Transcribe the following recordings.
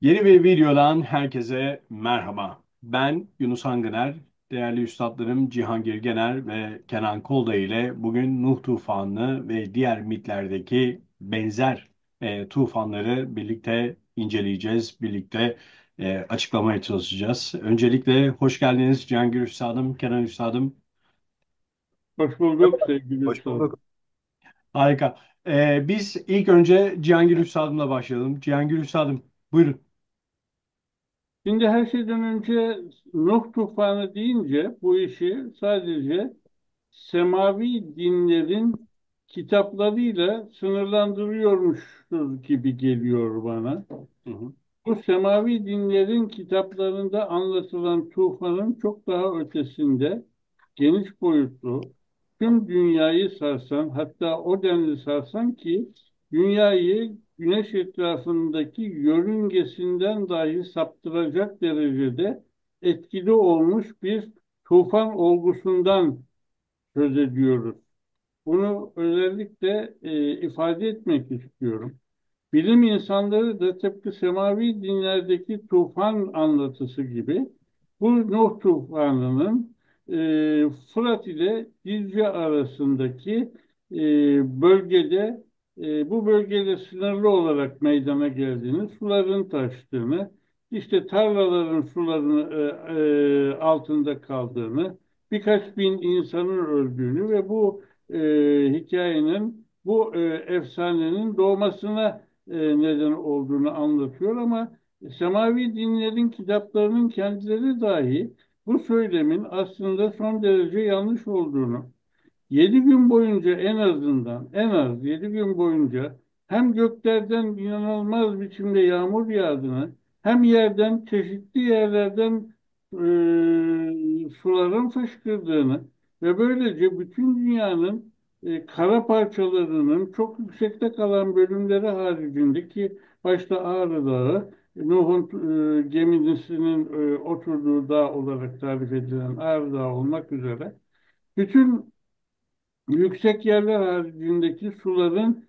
Yeni bir videodan herkese merhaba. Ben Yunus Angıner, değerli üstadlarım Cihangir Gener ve Kenan Kolda ile bugün Nuh tufanını ve diğer mitlerdeki benzer tufanları birlikte inceleyeceğiz, birlikte açıklamaya çalışacağız. Öncelikle hoş geldiniz Cihangir Üstadım, Kenan Üstadım. Hoş bulduk sevgili Hoş üstadım. bulduk. Harika. Biz ilk önce Cihangir Üstadım'la başlayalım. Cihangir Üstadım, buyurun. Şimdi her şeyden önce Nuh tufanı deyince bu işi sadece semavi dinlerin kitaplarıyla sınırlandırıyormuşuz gibi geliyor bana. Hı hı. Bu semavi dinlerin kitaplarında anlatılan tufanın çok daha ötesinde geniş boyutlu, tüm dünyayı sarsan, hatta o denli sarsan ki dünyayı güneş etrafındaki yörüngesinden dahi saptıracak derecede etkili olmuş bir tufan olgusundan söz ediyoruz. Bunu özellikle ifade etmek istiyorum. Bilim insanları da tıpkı semavi dinlerdeki tufan anlatısı gibi bu Nuh tufanının Fırat ile Dicle arasındaki bölgede bu bölgede sınırlı olarak meydana geldiğini, suların taştığını, işte tarlaların suların altında kaldığını, birkaç bin insanın öldüğünü ve bu hikayenin, bu efsanenin doğmasına neden olduğunu anlatıyor ama semavi dinlerin kitaplarının kendileri dahi bu söylemin aslında son derece yanlış olduğunu, 7 gün boyunca en az 7 gün boyunca hem göklerden inanılmaz biçimde yağmur yağdığını hem yerden çeşitli yerlerden suların fışkırdığını ve böylece bütün dünyanın kara parçalarının çok yüksekte kalan bölümleri haricindeki başta Ağrı Dağı, Nuh'un gemisinin oturduğu dağ olarak tarif edilen Ağrı Dağı olmak üzere bütün yüksek yerler haricindeki suların,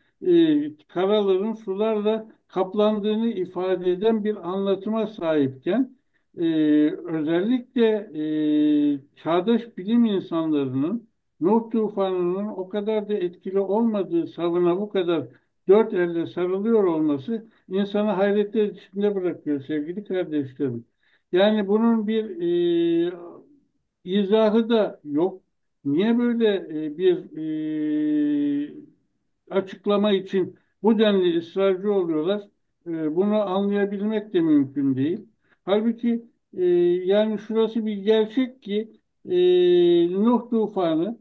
karaların sularla kaplandığını ifade eden bir anlatıma sahipken, e, özellikle çağdaş bilim insanlarının Nuh tufanının o kadar da etkili olmadığı savına bu kadar dört elle sarılıyor olması insanı hayretler içinde bırakıyor sevgili kardeşlerim. Yani bunun bir izahı da yok. Niye böyle bir açıklama için bu denli ısrarcı oluyorlar? Bunu anlayabilmek de mümkün değil. Halbuki yani şurası bir gerçek ki Nuh tufanı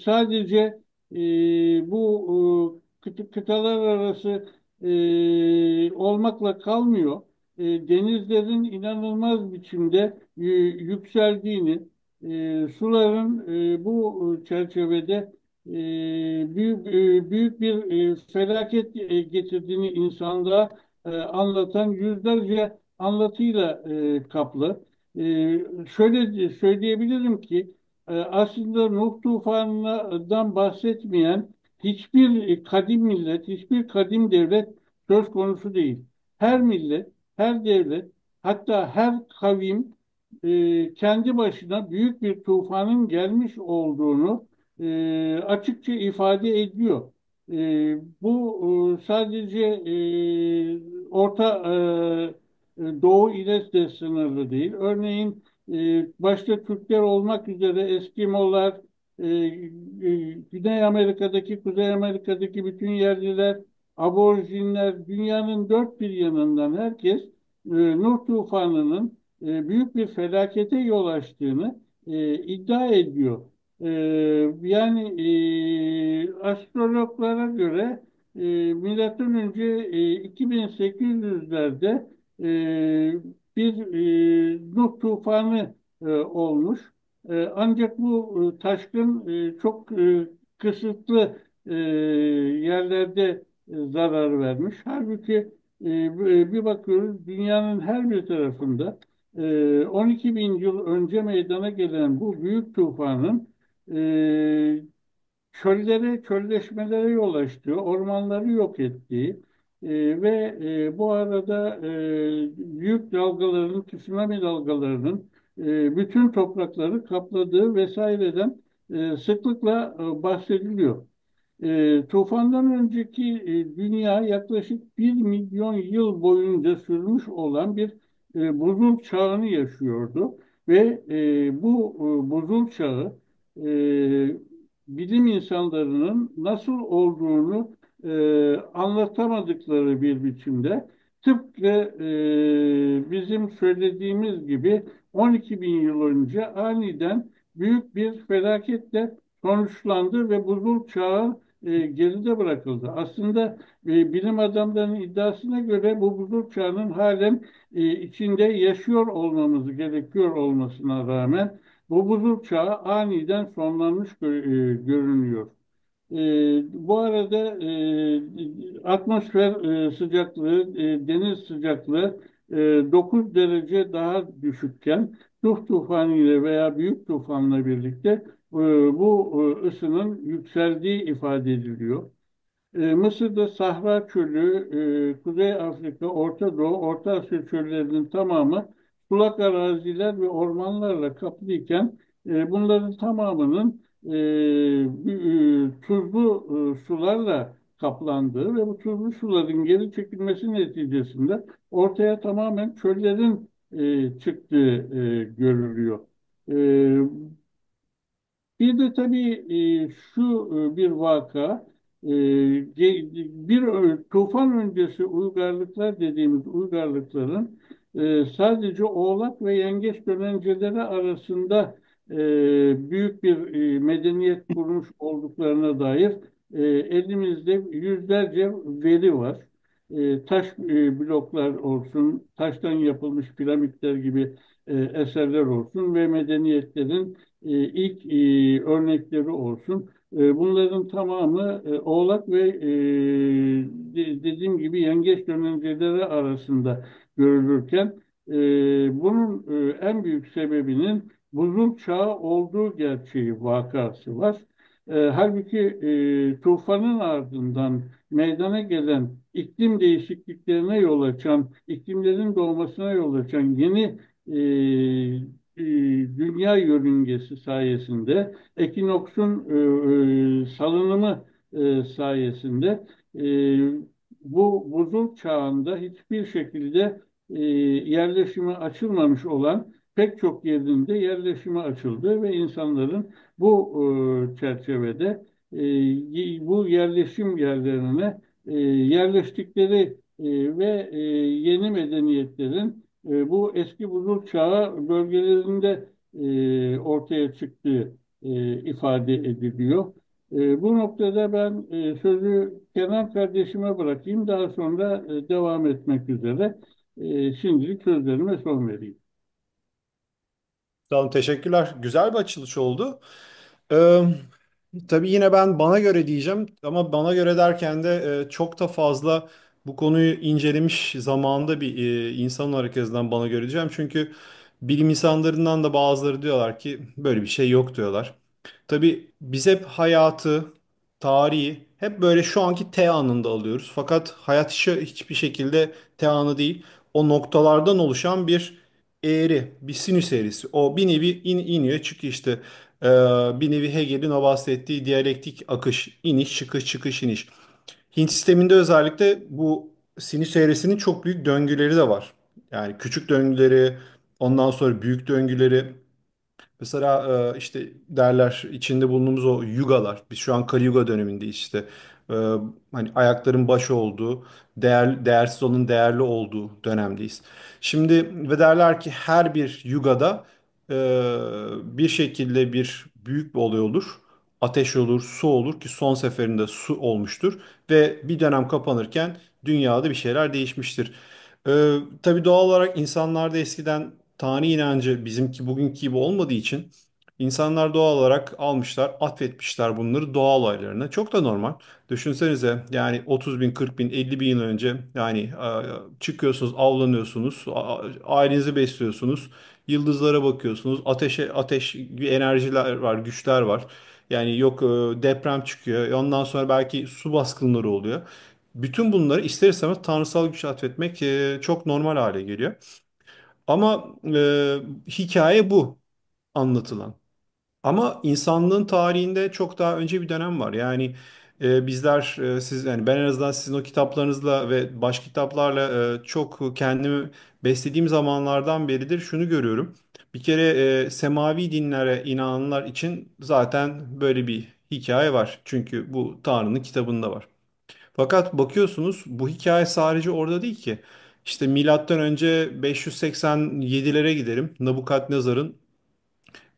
sadece bu kıtalar arası olmakla kalmıyor. Denizlerin inanılmaz biçimde yükseldiğini, suların bu çerçevede büyük bir felaket getirdiğini insanlığa anlatan yüzlerce anlatıyla kaplı. Şöyle söyleyebilirim ki aslında Nuh tufanından bahsetmeyen hiçbir kadim millet, hiçbir kadim devlet söz konusu değil. Her millet, her devlet, hatta her kavim kendi başına büyük bir tufanın gelmiş olduğunu açıkça ifade ediyor. Bu sadece Orta Doğu ile de sınırlı değil. Örneğin başta Türkler olmak üzere Eskimolar, Güney Amerika'daki, Kuzey Amerika'daki bütün yerliler, aborjinler, dünyanın dört bir yanından herkes Nuh tufanının büyük bir felakete yol açtığını iddia ediyor. E, Yani astrologlara göre milattan önce 2800'lerde bir Nuh tufanı olmuş. Ancak bu taşkın çok kısıtlı yerlerde zarar vermiş. Halbuki bir bakıyoruz dünyanın her bir tarafında 12 bin yıl önce meydana gelen bu büyük tufanın çöllere, çölleşmelere yol açtığı, ormanları yok ettiği, Bu arada büyük dalgaların, tsunami dalgalarının bütün toprakları kapladığı vesaireden sıklıkla bahsediliyor. Tufandan önceki dünya yaklaşık 1 milyon yıl boyunca sürmüş olan bir buzul çağını yaşıyordu ve bu buzul çağı e, bilim insanlarının nasıl olduğunu anlatamadıkları bir biçimde tıpkı bizim söylediğimiz gibi 12 bin yıl önce aniden büyük bir felaketle sonuçlandı ve buzul çağı geride bırakıldı. Aslında bilim adamlarının iddiasına göre bu buzul çağının halen içinde yaşıyor olmamız gerekiyor olmasına rağmen bu buzul çağı aniden sonlanmış görünüyor. Bu arada atmosfer sıcaklığı, deniz sıcaklığı 9 derece daha düşükken Nuh tufanı ile veya büyük tufanla birlikte bu ısının yükseldiği ifade ediliyor. Mısır'da Sahra Çölü, Kuzey Afrika, Orta Doğu, Orta Asya çöllerinin tamamı sulak araziler ve ormanlarla kaplıyken bunların tamamının tuzlu sularla kaplandığı ve bu tuzlu suların geri çekilmesi neticesinde ortaya tamamen çöllerin çıktığı görülüyor. E, Bir de tabii şu bir vaka, bir tufan öncesi uygarlıklar dediğimiz uygarlıkların sadece Oğlak ve Yengeç dönenceleri arasında büyük bir medeniyet kurmuş olduklarına dair elimizde yüzlerce veri var. Taş bloklar olsun, taştan yapılmış piramitler gibi eserler olsun ve medeniyetlerin ilk örnekleri olsun. Bunların tamamı Oğlak ve dediğim gibi Yengeç dönemcileri arasında görülürken bunun en büyük sebebinin buzul çağı olduğu gerçeği vakası var. Halbuki tufanın ardından meydana gelen iklim değişikliklerine yol açan, iklimlerin doğmasına yol açan yeni dünya yörüngesi sayesinde, ekinoksun salınımı sayesinde e, bu buzul çağında hiçbir şekilde yerleşime açılmamış olan pek çok yerinde yerleşime açıldı ve insanların bu çerçevede bu yerleşim yerlerine yerleştikleri ve yeni medeniyetlerin bu eski buzul çağı bölgelerinde ortaya çıktığı ifade ediliyor. Bu noktada ben sözü Kenan kardeşime bırakayım. Daha sonra devam etmek üzere. Şimdilik sözlerime son vereyim. Tamam, teşekkürler. Güzel bir açılış oldu. Ee, tabii yine ben bana göre diyeceğim ama bana göre derken de çok da fazla bu konuyu incelemiş zamanında bir insan olarak azından bana göre diyeceğim. Çünkü bilim insanlarından da bazıları diyorlar ki böyle bir şey yok diyorlar. Tabii biz hep hayatı, tarihi hep böyle şu anki T anında alıyoruz. Fakat hayat hiçbir şekilde T anı değil. O noktalardan oluşan bir eğri, bir sinüs eğrisi. O bir nevi iniyor çıkıyor işte. Ee, bir nevi Hegel'in o bahsettiği diyalektik akış, iniş, çıkış, çıkış, iniş. Hint sisteminde özellikle bu sinüs eğrisinin çok büyük döngüleri de var. Yani küçük döngüleri, ondan sonra büyük döngüleri. Mesela işte derler içinde bulunduğumuz o yugalar. Biz şu an Kali Yuga dönemindeyiz işte. E, hani ayakların baş olduğu, değersiz olanın değerli olduğu dönemdeyiz. Şimdi ve derler ki her bir yugada e, bir şekilde bir büyük bir olay olur. Ateş olur, su olur ki son seferinde su olmuştur. Ve bir dönem kapanırken dünyada bir şeyler değişmiştir. Tabii doğal olarak insanlarda eskiden Tanrı inancı bizimki bugünkü gibi olmadığı için insanlar doğal olarak almışlar, atfetmişler bunları doğa olaylarına. Çok da normal. Düşünsenize yani 30 bin, 40 bin, 50 bin yıl önce yani çıkıyorsunuz, avlanıyorsunuz, ailenizi besliyorsunuz, yıldızlara bakıyorsunuz, ateş bir enerjiler var, güçler var. Yani yok deprem çıkıyor. Ondan sonra belki su baskınları oluyor. Bütün bunları ister istemez tanrısal güç atfetmek çok normal hale geliyor. Ama hikaye bu anlatılan. Ama insanlığın tarihinde çok daha önce bir dönem var. Yani bizler, siz yani ben en azından sizin o kitaplarınızla ve başka kitaplarla çok kendimi beslediğim zamanlardan beridir şunu görüyorum. Bir kere semavi dinlere inananlar için zaten böyle bir hikaye var. Çünkü bu Tanrı'nın kitabında var. Fakat bakıyorsunuz bu hikaye sadece orada değil ki. İşte milattan önce 587'lere gidelim. Nabukadnezar'ın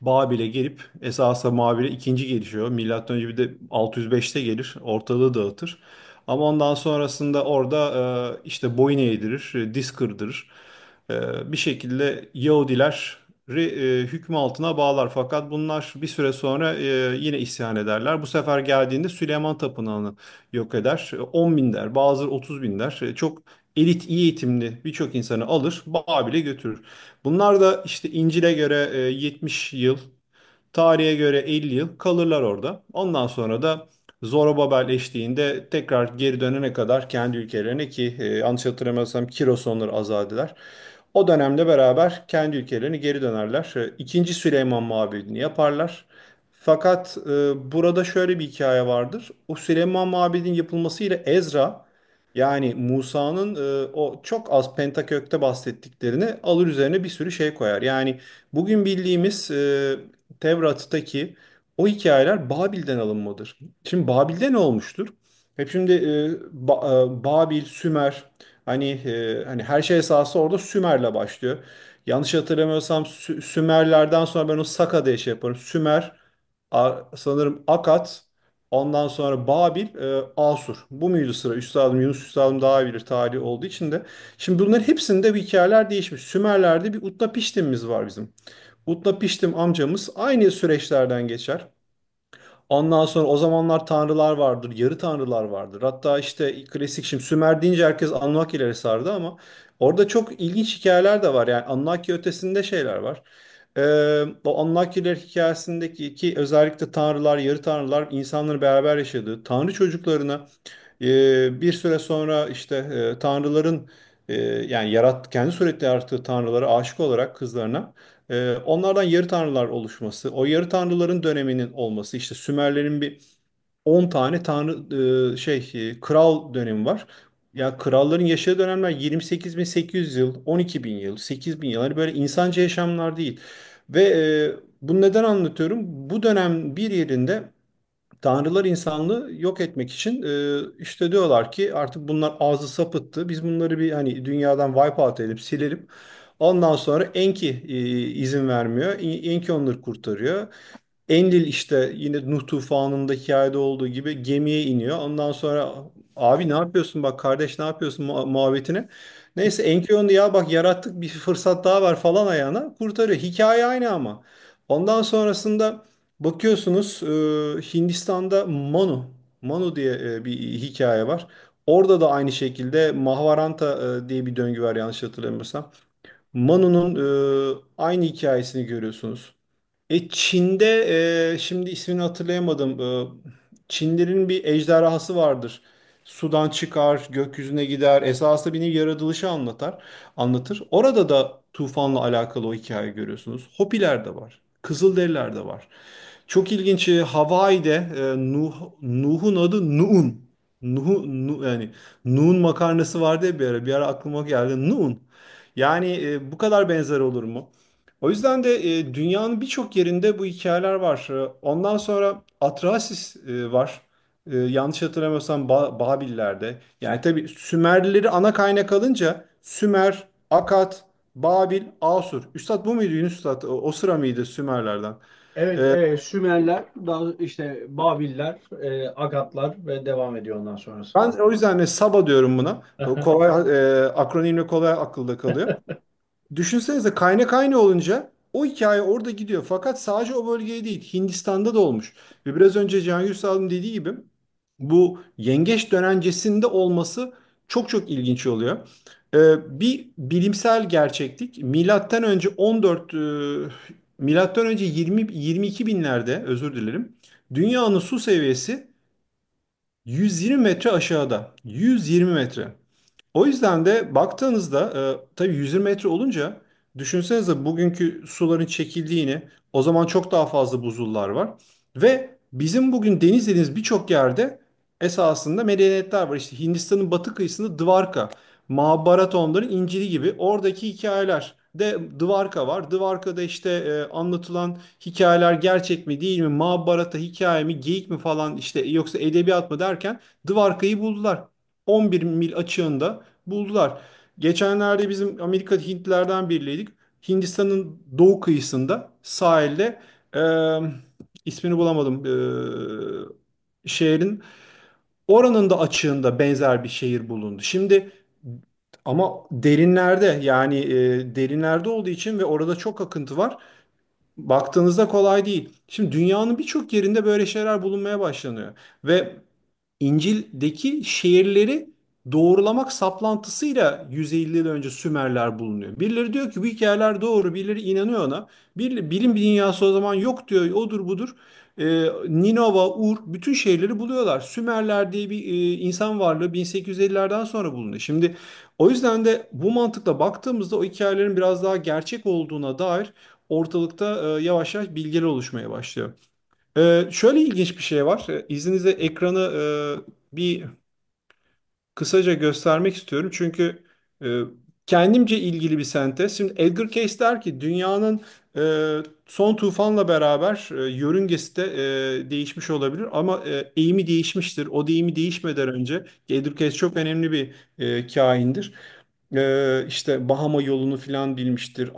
Babil'e gelip esasında Babil'e ikinci gelişiyor. Milattan önce bir de 605'te gelir. Ortalığı dağıtır. Ama ondan sonrasında orada işte boyun eğdirir, diz kırdırır. Bir şekilde Yahudileri hükmü altına bağlar. Fakat bunlar bir süre sonra yine isyan ederler. Bu sefer geldiğinde Süleyman Tapınağı'nı yok eder. 10 bin der, bazıları 30 bin der. Çok elit, iyi eğitimli birçok insanı alır, Babil'e götürür. Bunlar da işte İncil'e göre 70 yıl, tarihe göre 50 yıl kalırlar orada. Ondan sonra da Zorobabel eşliğinde tekrar geri dönene kadar kendi ülkelerine, ki yanlış hatırlamıyorsam Kiros onları azat eder. O dönemde beraber kendi ülkelerine geri dönerler. İkinci Süleyman Mabedi'ni yaparlar. Fakat burada şöyle bir hikaye vardır. O Süleyman Mabedi'nin yapılmasıyla Ezra, yani Musa'nın o çok az Pentakök'te bahsettiklerini alır, üzerine bir sürü şey koyar. Yani bugün bildiğimiz Tevrat'taki o hikayeler Babil'den alınmadır. Şimdi Babil'de ne olmuştur? Hep şimdi Babil, Sümer, hani her şey esası orada Sümer'le başlıyor. Yanlış hatırlamıyorsam Sümerlerden sonra ben o Saka diye şey yaparım. Sümer, sanırım Akkad, ondan sonra Babil, Asur. Bu muydu sıra? Üstadım Yunus Üstadım daha iyi bilir tarihi olduğu için de. Şimdi bunların hepsinde bir hikayeler değişmiş. Sümerlerde bir Utnapiştim'imiz var bizim. Utnapiştim amcamız aynı süreçlerden geçer. Ondan sonra o zamanlar tanrılar vardır, yarı tanrılar vardır. Hatta işte klasik, şimdi Sümer deyince herkes Anunnakilere sardı ama orada çok ilginç hikayeler de var. Yani Anunnaki ötesinde şeyler var. O Anunnakiler hikayesindeki ki özellikle tanrılar, yarı tanrılar insanların beraber yaşadığı, tanrı çocuklarına bir süre sonra işte tanrıların yani kendi suretinde yarattığı tanrılara aşık olarak kızlarına onlardan yarı tanrılar oluşması, o yarı tanrıların döneminin olması, işte Sümerlerin bir 10 tane tanrı kral dönemi var. Ya kralların yaşadığı dönemler 28.800 yıl, 12.000 yıl, 8.000 yıl. Hani böyle insanca yaşamlar değil. Ve bunu neden anlatıyorum? Bu dönem bir yerinde tanrılar insanlığı yok etmek için işte diyorlar ki artık bunlar ağzı sapıttı. Biz bunları bir hani dünyadan wipe out edelim, silelim. Ondan sonra Enki izin vermiyor. Enki onları kurtarıyor. Enlil işte yine Nuh tufanında hikayede olduğu gibi gemiye iniyor. Ondan sonra abi ne yapıyorsun, bak kardeş ne yapıyorsun muhabbetine. Neyse Enki onu ya bak yarattık, bir fırsat daha var falan ayağına kurtarıyor. Hikaye aynı ama. Ondan sonrasında bakıyorsunuz Hindistan'da Manu diye bir hikaye var. Orada da aynı şekilde Mahvaranta diye bir döngü var yanlış hatırlamıyorsam. Manu'nun aynı hikayesini görüyorsunuz. Çin'de şimdi ismini hatırlayamadım. Çinlerin bir ejderhası vardır. Sudan çıkar, gökyüzüne gider. Esasında bir nevi yaratılışı anlatır. Orada da tufanla alakalı o hikaye görüyorsunuz. Hopiler de var. Kızılderililer de var. Çok ilginç. Hawaii'de Nuh'un adı Nu'un. Yani Nuh'un makarnası vardı ya bir ara. Bir ara aklıma geldi. Nuh'un. Yani bu kadar benzer olur mu? O yüzden de dünyanın birçok yerinde bu hikayeler var. Ondan sonra Atrahasis var. Yanlış hatırlamıyorsam Babillerde. Yani tabii Sümerlileri ana kaynak alınca Sümer, Akkad, Babil, Asur. Üstad bu muydu Yunus Üstad? O sıra mıydı Sümerlerden? Evet, E, Sümerler, daha işte Babiller, Akatlar ve devam ediyor ondan sonrası. Ben o yüzden de Saba diyorum buna. Kolay, akronimle kolay akılda kalıyor. Düşünsenize kaynak aynı olunca o hikaye orada gidiyor. Fakat sadece o bölgeye değil, Hindistan'da da olmuş. Ve biraz önce Can Gürsal'ın dediği gibi bu yengeç dönencesinde olması çok çok ilginç oluyor. Bir bilimsel gerçeklik. Milattan önce 14, milattan önce 20 22 binlerde, özür dilerim. Dünyanın su seviyesi 120 metre aşağıda. 120 metre. O yüzden de baktığınızda tabii 120 metre olunca düşünsenize bugünkü suların çekildiğini, o zaman çok daha fazla buzullar var. Ve bizim bugün deniz dediğimiz birçok yerde esasında medeniyetler var. İşte Hindistan'ın batı kıyısında Dvarka, Mahabharata onların İncil'i gibi oradaki hikayeler de Dvarka var. Dvarka'da işte anlatılan hikayeler gerçek mi değil mi, Mahabharata hikaye mi, geyik mi falan işte yoksa edebiyat mı derken Dvarka'yı buldular. 11 mil açığında buldular. Geçenlerde bizim Amerika Hintlilerden biriydik. Hindistan'ın doğu kıyısında sahilde e, ismini bulamadım şehrin oranın da açığında benzer bir şehir bulundu. Şimdi ama derinlerde yani derinlerde olduğu için ve orada çok akıntı var. Baktığınızda kolay değil. Şimdi dünyanın birçok yerinde böyle şeyler bulunmaya başlanıyor. Ve İncil'deki şehirleri doğrulamak saplantısıyla 150 yıl önce Sümerler bulunuyor. Birileri diyor ki bu hikayeler doğru, birileri inanıyor ona. Bilim dünyası o zaman yok diyor, odur budur. Ninova, Ur, bütün şehirleri buluyorlar. Sümerler diye bir insan varlığı 1850'lerden sonra bulunuyor. Şimdi o yüzden de bu mantıkla baktığımızda o hikayelerin biraz daha gerçek olduğuna dair ortalıkta yavaş yavaş bilgiler oluşmaya başlıyor. Şöyle ilginç bir şey var. İzninizle ekranı bir kısaca göstermek istiyorum. Çünkü e, kendimce ilgili bir sentez. Şimdi Edgar Cayce der ki dünyanın son tufanla beraber yörüngesi de değişmiş olabilir ama eğimi değişmiştir. O eğimi değişmeden önce Edgar Cayce çok önemli bir kaindir. İşte Bahama yolunu filan bilmiştir.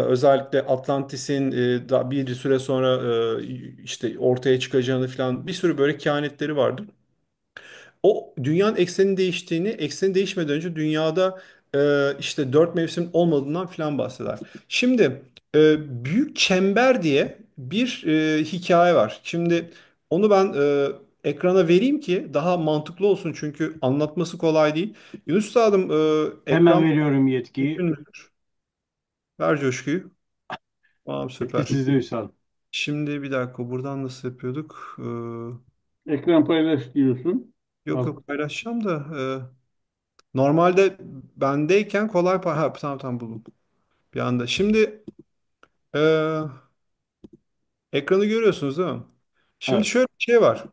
Özellikle Atlantis'in bir süre sonra işte ortaya çıkacağını filan bir sürü böyle kehanetleri vardır. O dünyanın eksenin değiştiğini, eksenin değişmeden önce dünyada işte dört mevsimin olmadığından filan bahseder. Şimdi Büyük Çember diye bir hikaye var. Şimdi onu ben ekrana vereyim ki daha mantıklı olsun çünkü anlatması kolay değil. Yunus Üstadım Hemen ekran veriyorum yetkiyi. mümkün müdür? Ver coşkuyu. Tamam Yetki süper. sizde Üstad. Şimdi bir dakika buradan nasıl yapıyorduk? Ekran paylaş diyorsun. Yok Alt. yok paylaşacağım da normalde bendeyken kolay ha, tamam tamam buldum bir anda. Şimdi e, ekranı görüyorsunuz değil mi? Şimdi Evet. şöyle bir şey var.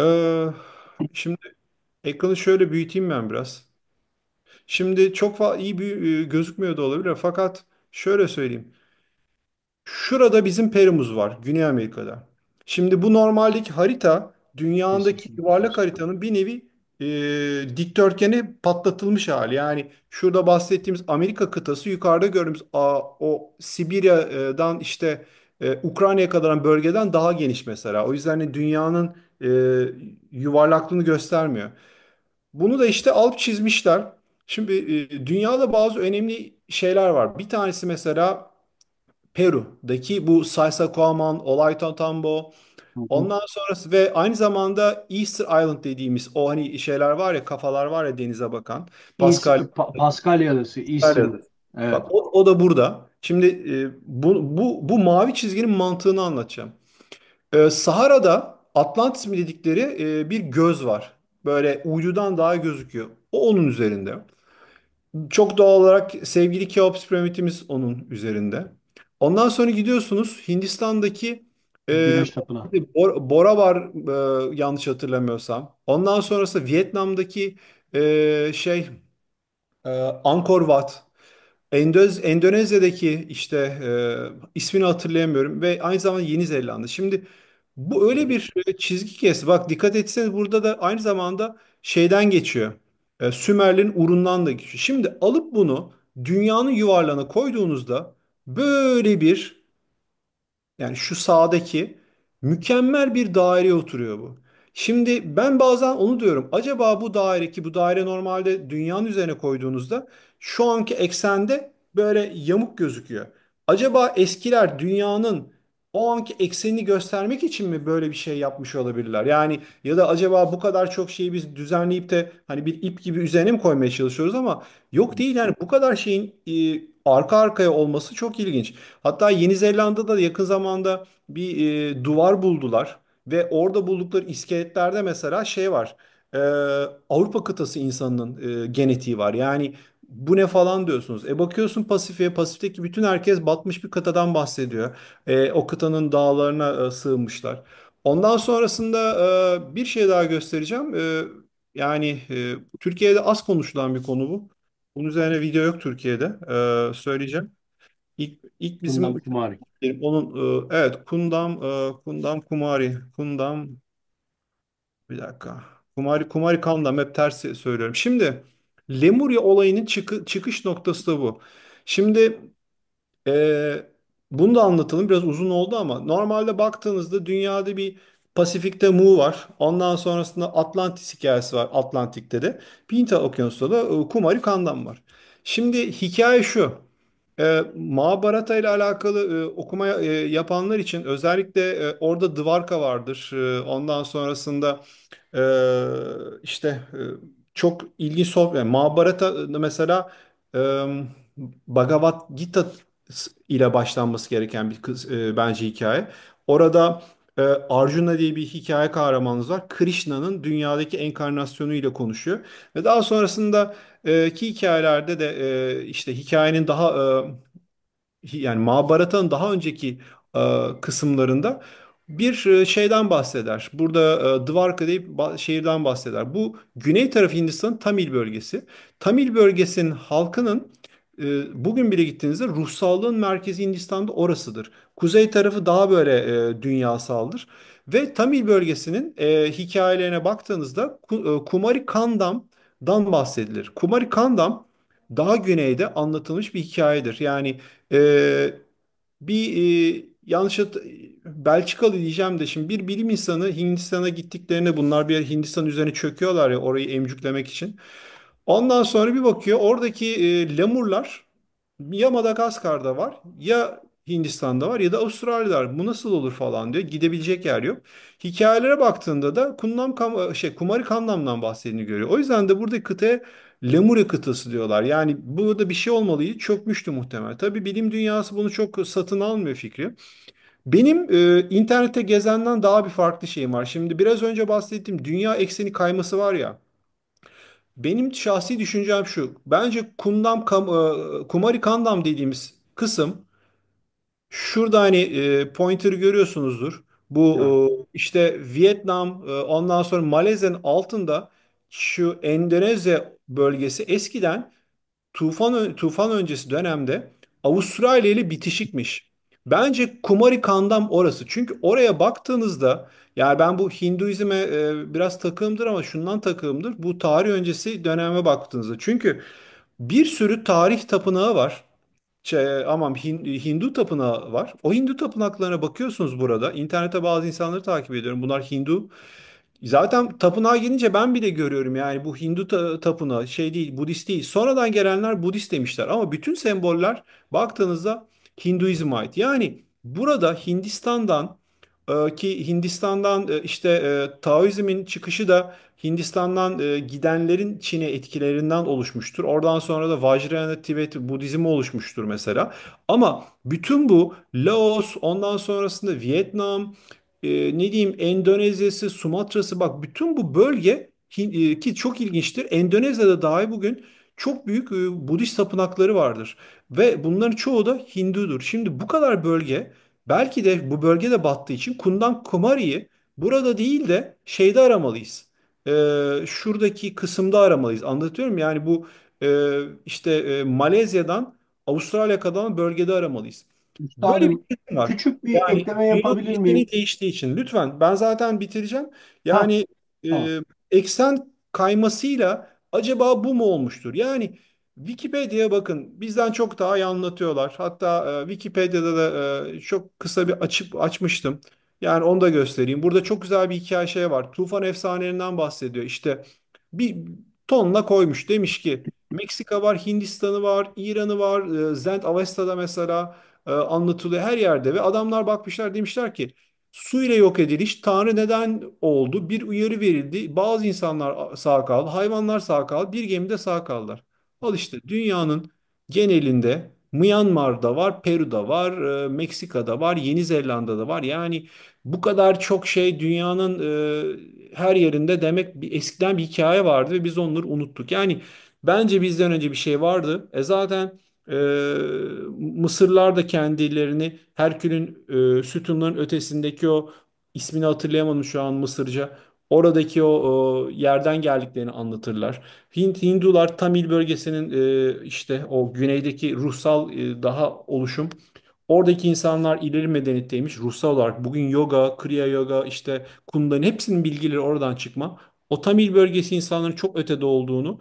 E, şimdi ekranı şöyle büyüteyim ben biraz. Şimdi çok iyi bir gözükmüyor da olabilir fakat şöyle söyleyeyim. Şurada bizim Perumuz var, Güney Amerika'da. Şimdi bu normaldeki harita, dünyadaki yuvarlak 1800. haritanın bir nevi dikdörtgeni patlatılmış hali. Yani şurada bahsettiğimiz Amerika kıtası, yukarıda gördüğümüz o Sibirya'dan işte Ukrayna'ya kadar bölgeden daha geniş mesela. O yüzden de dünyanın e, yuvarlaklığını göstermiyor. Bunu da işte alıp çizmişler. Şimdi dünyada bazı önemli şeyler var. Bir tanesi mesela Peru'daki bu Sacsayhuaman, Ollantaytambo, Hı hı. ondan sonrası ve aynı zamanda Easter Island dediğimiz o hani şeyler var ya kafalar var ya denize bakan. Pascal. Paskalya Adası, Easter. Evet. Evet. Bak o da burada. Şimdi bu mavi çizginin mantığını anlatacağım. Sahara'da Atlantis mi dedikleri bir göz var. Böyle uydudan daha gözüküyor. O onun üzerinde. Çok doğal olarak sevgili Keops piramitimiz onun üzerinde. Ondan sonra gidiyorsunuz Hindistan'daki Güneş Tapınağı. Bora var yanlış hatırlamıyorsam. Ondan sonrası Vietnam'daki şey Angkor Wat. Endonezya'daki işte ismini hatırlayamıyorum ve aynı zamanda Yeni Zelanda. Şimdi bu öyle bir çizgi kes. Bak dikkat etseniz burada da aynı zamanda şeyden geçiyor. Sümerlerin Urun'dan da geçiyor. Şimdi alıp bunu dünyanın yuvarlağına koyduğunuzda böyle bir yani şu sağdaki mükemmel bir daireye oturuyor bu. Şimdi ben bazen onu diyorum. Acaba bu daire ki bu daire normalde dünyanın üzerine koyduğunuzda şu anki eksende böyle yamuk gözüküyor. Acaba eskiler dünyanın o anki eksenini göstermek için mi böyle bir şey yapmış olabilirler? Yani ya da acaba bu kadar çok şeyi biz düzenleyip de hani bir ip gibi üzerine mi koymaya çalışıyoruz ama yok değil yani bu kadar şeyin arka arkaya olması çok ilginç. Hatta Yeni Zelanda'da yakın zamanda bir duvar buldular. Ve orada buldukları iskeletlerde mesela şey var. E, Avrupa kıtası insanının genetiği var. Yani bu ne falan diyorsunuz. Bakıyorsun Pasifik'e, Pasifik'teki bütün herkes batmış bir kıtadan bahsediyor. O kıtanın dağlarına sığınmışlar. Ondan sonrasında bir şey daha göstereceğim. Yani Türkiye'de az konuşulan bir konu bu. Bunun üzerine video yok Türkiye'de. Söyleyeceğim. İlk bizim Bundan Kumari. onun evet Kundam Kumari bir dakika. Kumari Kandam hep ters söylüyorum. Şimdi Lemuria olayının çıkış noktası da bu. Şimdi ee, bunu da anlatalım. Biraz uzun oldu ama normalde baktığınızda dünyada bir Pasifik'te Mu var. Ondan sonrasında Atlantis hikayesi var Atlantik'te de. Pinta Okyanusu'nda da Kumari Kandam var. Şimdi hikaye şu. Mahabharata ile alakalı okuma yapanlar için özellikle orada Dvarka vardır. Ondan sonrasında işte çok ilginç sohbet. Yani Mahabharata mesela e, Bhagavad Gita ile başlanması gereken bir bence hikaye. Orada Arjuna diye bir hikaye kahramanımız var. Krishna'nın dünyadaki enkarnasyonu ile konuşuyor. Ve daha sonrasında ki hikayelerde de işte hikayenin daha yani Mahabharata'nın daha önceki kısımlarında bir şeyden bahseder. Burada Dvarka deyip şehirden bahseder. Bu güney tarafı Hindistan'ın Tamil bölgesi. Tamil bölgesinin halkının bugün bile gittiğinizde ruhsallığın merkezi Hindistan'da orasıdır. Kuzey tarafı daha böyle dünyasaldır. Ve Tamil bölgesinin hikayelerine baktığınızda Kumari Kandam'dan bahsedilir. Kumari Kandam daha güneyde anlatılmış bir hikayedir. Yani ee, bir Belçikalı diyeceğim de şimdi bir bilim insanı Hindistan'a gittiklerinde bunlar bir Hindistan üzerine çöküyorlar ya orayı emcüklemek için. Ondan sonra bir bakıyor oradaki lemurlar ya Madagaskar'da var ya Hindistan'da var ya da Avustralya'da var. Bu nasıl olur falan diyor. Gidebilecek yer yok. Hikayelere baktığında da Kumari Kandam'dan bahsettiğini görüyor. O yüzden de buradaki kıtaya Lemurya kıtası diyorlar. Yani burada bir şey olmalıydı. Çökmüştü muhtemelen. Tabii bilim dünyası bunu çok satın almıyor fikri. Benim internette gezenden daha bir farklı şeyim var. Şimdi biraz önce bahsettiğim dünya ekseni kayması var ya. Benim şahsi düşüncem şu. Bence Kumari Kandam dediğimiz kısım şurada hani pointer'ı görüyorsunuzdur. Evet. Bu işte Vietnam ondan sonra Malezya'nın altında şu Endonezya bölgesi eskiden tufan öncesi dönemde Avustralya ile bitişikmiş. Bence Kumari Kandam orası. Çünkü oraya baktığınızda yani ben bu Hinduizme biraz takığımdır ama şundan takığımdır. Bu tarih öncesi döneme baktığınızda. Çünkü bir sürü tarih tapınağı var. Hindu tapınağı var. O Hindu tapınaklarına bakıyorsunuz burada. İnternette bazı insanları takip ediyorum. Bunlar Hindu. Zaten tapınağa girince ben bile görüyorum yani bu Hindu tapınağı şey değil, Budist değil. Sonradan gelenler Budist demişler ama bütün semboller baktığınızda Hinduizm'e ait. Yani burada Hindistan'dan işte Taoizmin çıkışı da Hindistan'dan gidenlerin Çin'e etkilerinden oluşmuştur. Oradan sonra da Vajrayana Tibet Budizmi oluşmuştur mesela. Ama bütün bu Laos, ondan sonrasında Vietnam, ne diyeyim Endonezya'sı, Sumatra'sı bak bütün bu bölge ki çok ilginçtir. Endonezya'da dahi bugün çok büyük Budist tapınakları vardır. Ve bunların çoğu da Hindudur. Şimdi bu kadar bölge belki de bu bölgede battığı için Kundan Kumari'yi burada değil de şeyde aramalıyız. Şuradaki kısımda aramalıyız. Anlatıyorum yani bu işte Malezya'dan Avustralya kadar bölgede aramalıyız. Böyle bir Üstadım, kesim var. küçük bir Yani ekleme dünyanın yapabilir ekseni miyim? değiştiği için lütfen ben zaten bitireceğim. Ha, Yani tamam. eksen kaymasıyla acaba bu mu olmuştur? Yani Wikipedia'ya bakın bizden çok daha iyi anlatıyorlar. Hatta Wikipedia'da da çok kısa bir açmıştım. Yani onu da göstereyim. Burada çok güzel bir hikaye şey var. Tufan efsanelerinden bahsediyor. İşte bir tonla koymuş. Demiş ki Meksika var, Hindistan'ı var, İran'ı var. Zend Avesta'da mesela anlatılıyor her yerde ve adamlar bakmışlar demişler ki su ile yok ediliş Tanrı neden oldu? Bir uyarı verildi. Bazı insanlar sağ kaldı, hayvanlar sağ kaldı, bir gemide sağ kaldılar. Al işte dünyanın genelinde Myanmar'da var, Peru'da var, Meksika'da var, Yeni Zelanda'da var. Yani bu kadar çok şey dünyanın her yerinde demek eskiden bir hikaye vardı ve biz onları unuttuk. Yani bence bizden önce bir şey vardı. Zaten e, Mısırlar da kendilerini Herkül'ün sütunların ötesindeki o ismini hatırlayamadım şu an Mısırca. Oradaki o yerden geldiklerini anlatırlar. Hindular Tamil bölgesinin işte o güneydeki ruhsal daha oluşum. Oradaki insanlar ileri medeniyetteymiş ruhsal olarak. Bugün yoga, kriya yoga, işte kundalini hepsinin bilgileri oradan çıkma. O Tamil bölgesi insanların çok ötede olduğunu,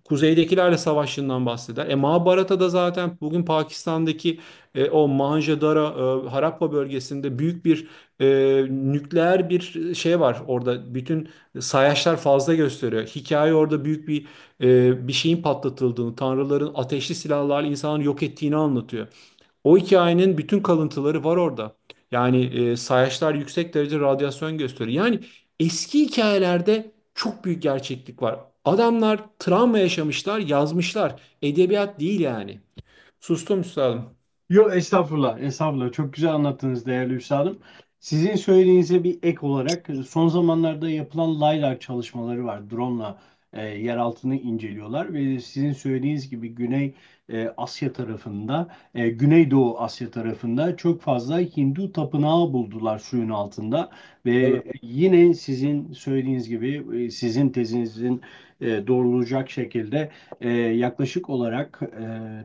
kuzeydekilerle savaştığından bahseder. Mahabharata da zaten bugün Pakistan'daki o Mohenjo-daro, Harappa bölgesinde büyük bir nükleer bir şey var. Orada bütün sayaçlar fazla gösteriyor. Hikaye orada büyük bir şeyin patlatıldığını, tanrıların ateşli silahlarla insanları yok ettiğini anlatıyor. O hikayenin bütün kalıntıları var orada. Yani sayaçlar yüksek derece radyasyon gösteriyor. Yani eski hikayelerde çok büyük gerçeklik var. Adamlar travma yaşamışlar, yazmışlar. Edebiyat değil yani. Sustum üstadım. Yok, estağfurullah, estağfurullah. Çok güzel anlattınız değerli üstadım. Sizin söylediğinize bir ek olarak son zamanlarda yapılan LiDAR çalışmaları var. Drone'la yer altını inceliyorlar ve sizin söylediğiniz gibi Güney Asya tarafında, Güneydoğu Asya tarafında çok fazla Hindu tapınağı buldular suyun altında ve Evet. yine sizin söylediğiniz gibi sizin tezinizin doğrulacak şekilde yaklaşık olarak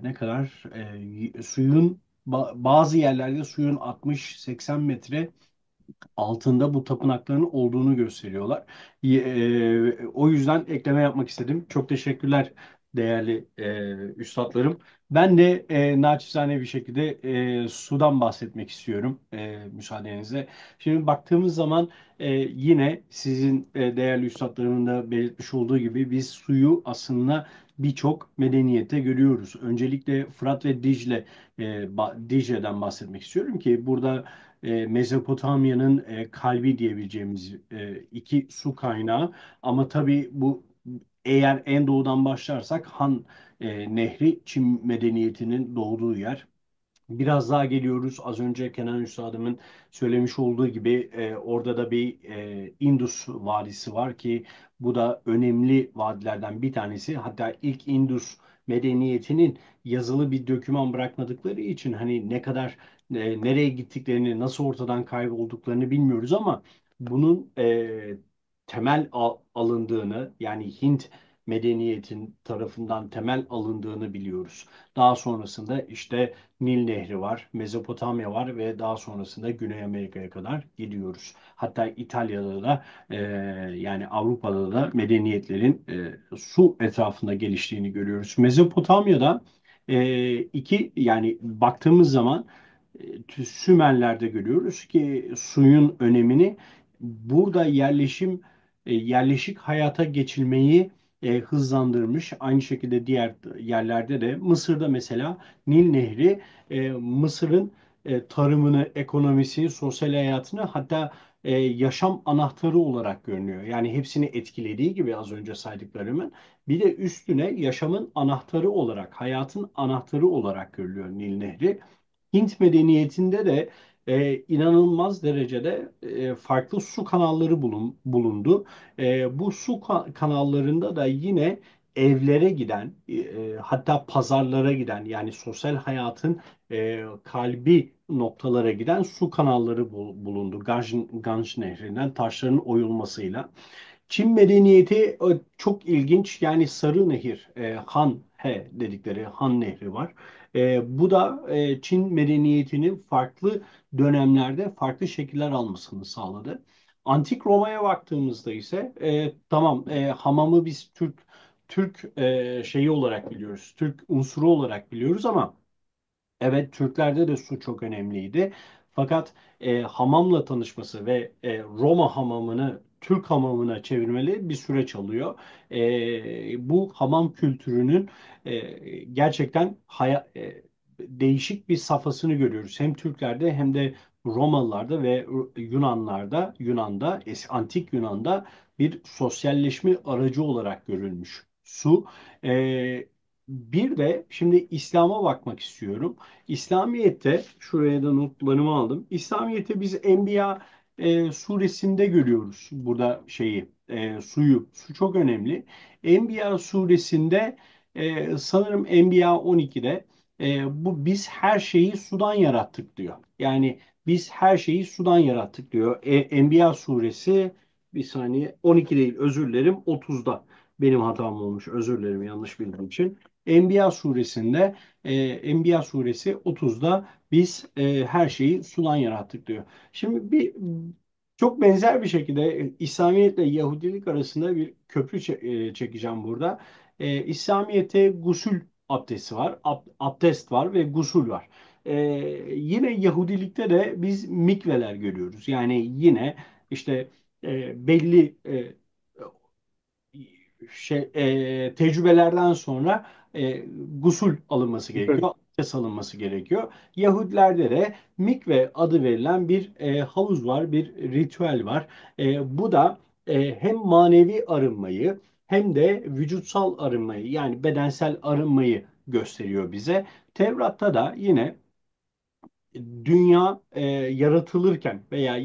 ne kadar suyun bazı yerlerde suyun 60-80 metre altında bu tapınakların olduğunu gösteriyorlar. O yüzden ekleme yapmak istedim. Çok teşekkürler değerli üstadlarım. Ben de naçizane bir şekilde sudan bahsetmek istiyorum müsaadenizle. Şimdi baktığımız zaman yine sizin değerli üstadlarımın da belirtmiş olduğu gibi biz suyu aslında birçok medeniyette görüyoruz. Öncelikle Fırat ve Dicle'den bahsetmek istiyorum ki burada Mezopotamya'nın kalbi diyebileceğimiz iki su kaynağı. Ama tabii bu eğer en doğudan başlarsak Han Nehri Çin medeniyetinin doğduğu yer. Biraz daha geliyoruz. Az önce Kenan Üstadım'ın söylemiş olduğu gibi orada da bir Indus Vadisi var ki bu da önemli vadilerden bir tanesi. Hatta ilk Indus medeniyetinin yazılı bir doküman bırakmadıkları için hani ne kadar nereye gittiklerini, nasıl ortadan kaybolduklarını bilmiyoruz ama bunun temel alındığını yani Hint medeniyetin tarafından temel alındığını biliyoruz. Daha sonrasında işte Nil Nehri var, Mezopotamya var ve daha sonrasında Güney Amerika'ya kadar gidiyoruz. Hatta İtalya'da da yani Avrupa'da da medeniyetlerin su etrafında geliştiğini görüyoruz. Mezopotamya'da iki yani baktığımız zaman Sümerler'de görüyoruz ki suyun önemini burada yerleşik hayata geçilmeyi hızlandırmış. Aynı şekilde diğer yerlerde de Mısır'da mesela Nil Nehri Mısır'ın tarımını, ekonomisini, sosyal hayatını hatta yaşam anahtarı olarak görünüyor. Yani hepsini etkilediği gibi az önce saydıklarımın bir de üstüne yaşamın anahtarı olarak, hayatın anahtarı olarak görülüyor Nil Nehri. Hint medeniyetinde de inanılmaz derecede farklı su kanalları bulundu. Bu kanallarında da yine evlere giden, hatta pazarlara giden yani sosyal hayatın kalbi noktalara giden su kanalları bulundu. Ganj Nehri'nden taşların oyulmasıyla. Çin medeniyeti çok ilginç. Yani Sarı Nehir, Han He dedikleri Han Nehri var. Bu da Çin medeniyetinin farklı dönemlerde farklı şekiller almasını sağladı. Antik Roma'ya baktığımızda ise tamam hamamı biz Türk şeyi olarak biliyoruz. Türk unsuru olarak biliyoruz ama evet, Türklerde de su çok önemliydi. Fakat hamamla tanışması ve Roma hamamını Türk hamamına çevirmeleri bir süreç alıyor. Bu hamam kültürünün gerçekten değişik bir safhasını görüyoruz. Hem Türklerde hem de Romalılarda ve Yunan'da, antik Yunan'da bir sosyalleşme aracı olarak görülmüş su. E, Bir de şimdi İslam'a bakmak istiyorum. İslamiyet'te şuraya da notlarımı aldım. İslamiyet'te biz Enbiya suresinde görüyoruz burada suyu. Su çok önemli. Enbiya suresinde sanırım Enbiya 12'de bu biz her şeyi sudan yarattık diyor. Yani biz her şeyi sudan yarattık diyor. Enbiya suresi bir saniye 12 değil, özür dilerim, 30'da. Benim hatam olmuş, özür dilerim yanlış bildiğim için. Enbiya suresinde Enbiya suresi 30'da biz her şeyi sudan yarattık diyor. Şimdi çok benzer bir şekilde İslamiyetle Yahudilik arasında bir köprü çekeceğim burada. İslamiyet'te gusül abdesti var, abdest var ve gusül var. E, Yine Yahudilikte de biz mikveler görüyoruz. Yani yine işte belli tecrübelerden sonra gusül alınması Evet. gerekiyor, abdest alınması gerekiyor. Yahudilerde de mikve adı verilen bir havuz var, bir ritüel var. Bu da hem manevi arınmayı hem de vücutsal arınmayı yani bedensel arınmayı gösteriyor bize. Tevrat'ta da yine dünya yaratılırken veya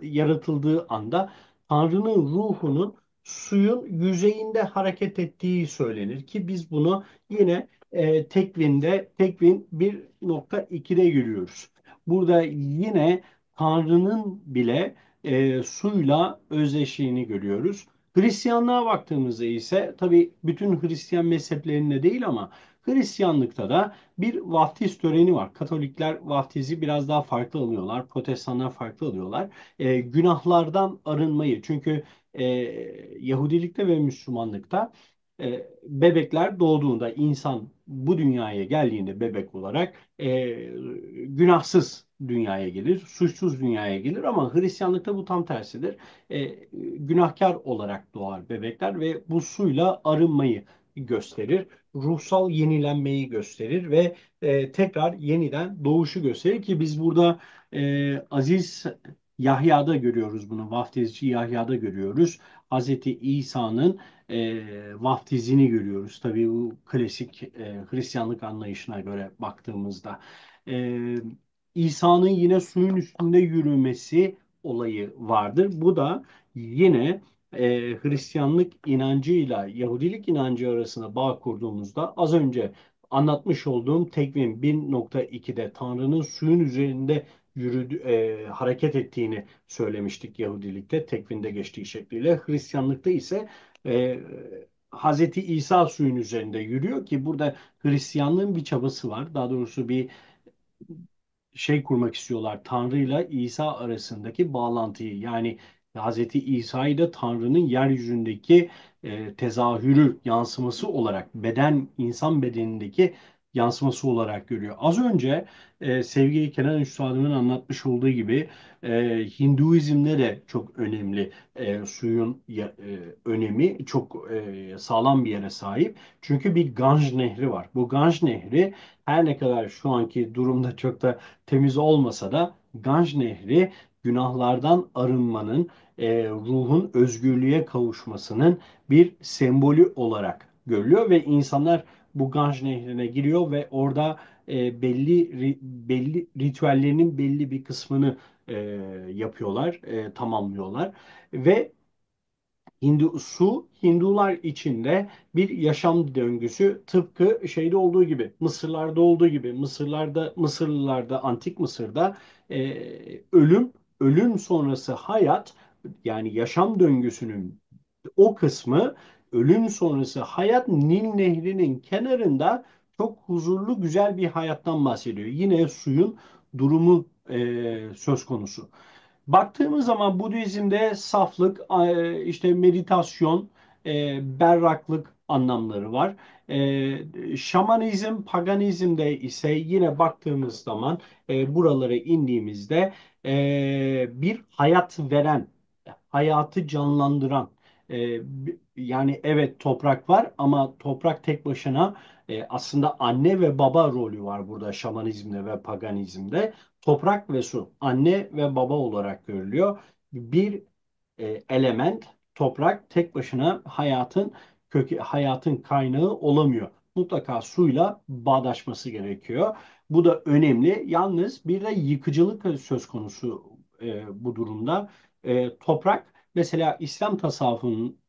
yaratıldığı anda Tanrı'nın ruhunun suyun yüzeyinde hareket ettiği söylenir ki biz bunu yine Tekvin 1.2'de görüyoruz. Burada yine Tanrı'nın bile suyla özdeşliğini görüyoruz. Hristiyanlığa baktığımızda ise tabii bütün Hristiyan mezheplerinde değil ama Hristiyanlıkta da bir vaftiz töreni var. Katolikler vaftizi biraz daha farklı alıyorlar. Protestanlar farklı alıyorlar. Günahlardan arınmayı. Çünkü e, Yahudilikte ve Müslümanlıkta bebekler doğduğunda insan bu dünyaya geldiğinde bebek olarak günahsız dünyaya gelir, suçsuz dünyaya gelir ama Hristiyanlıkta bu tam tersidir. E, Günahkar olarak doğar bebekler ve bu suyla arınmayı gösterir, ruhsal yenilenmeyi gösterir ve tekrar yeniden doğuşu gösterir ki biz burada Aziz Yahya'da görüyoruz bunu. Vaftizci Yahya'da görüyoruz. Hazreti İsa'nın vaftizini görüyoruz. Tabii bu klasik Hristiyanlık anlayışına göre baktığımızda. E, İsa'nın yine suyun üstünde yürümesi olayı vardır. Bu da yine Hristiyanlık inancıyla Yahudilik inancı arasında bağ kurduğumuzda az önce anlatmış olduğum Tekvin 1.2'de Tanrı'nın suyun üzerinde hareket ettiğini söylemiştik Yahudilikte, Tekvin'de geçtiği şekliyle. Hristiyanlıkta ise e, Hazreti İsa suyun üzerinde yürüyor ki burada Hristiyanlığın bir çabası var. Daha doğrusu bir kurmak istiyorlar. Tanrı ile İsa arasındaki bağlantıyı yani Hazreti İsa'yı da Tanrı'nın yeryüzündeki tezahürü, yansıması olarak insan bedenindeki yansıması olarak görüyor. Az önce sevgili Kenan Üstadım'ın anlatmış olduğu gibi Hinduizm'de de çok önemli suyun önemi çok sağlam bir yere sahip. Çünkü bir Ganj Nehri var. Bu Ganj Nehri her ne kadar şu anki durumda çok da temiz olmasa da Ganj Nehri günahlardan arınmanın, ruhun özgürlüğe kavuşmasının bir sembolü olarak görülüyor ve insanlar bu Ganj Nehri'ne giriyor ve orada belli ritüellerinin belli bir kısmını e, yapıyorlar, tamamlıyorlar ve Hindular içinde bir yaşam döngüsü tıpkı şeyde olduğu gibi, Mısırlarda olduğu gibi, Mısırlılarda, Antik Mısır'da ölüm, ölüm sonrası hayat yani yaşam döngüsünün o kısmı ölüm sonrası hayat Nil Nehri'nin kenarında çok huzurlu güzel bir hayattan bahsediyor. Yine suyun durumu söz konusu. Baktığımız zaman Budizm'de saflık, işte meditasyon, berraklık anlamları var. Şamanizm, paganizmde ise yine baktığımız zaman buralara indiğimizde bir hayat veren, hayatı canlandıran, yani evet toprak var ama toprak tek başına aslında anne ve baba rolü var burada şamanizmde ve paganizmde. Toprak ve su anne ve baba olarak görülüyor. Bir element toprak tek başına hayatın kaynağı olamıyor. mutlaka suyla bağdaşması gerekiyor. Bu da önemli. Yalnız bir de yıkıcılık söz konusu bu durumda. Toprak mesela İslam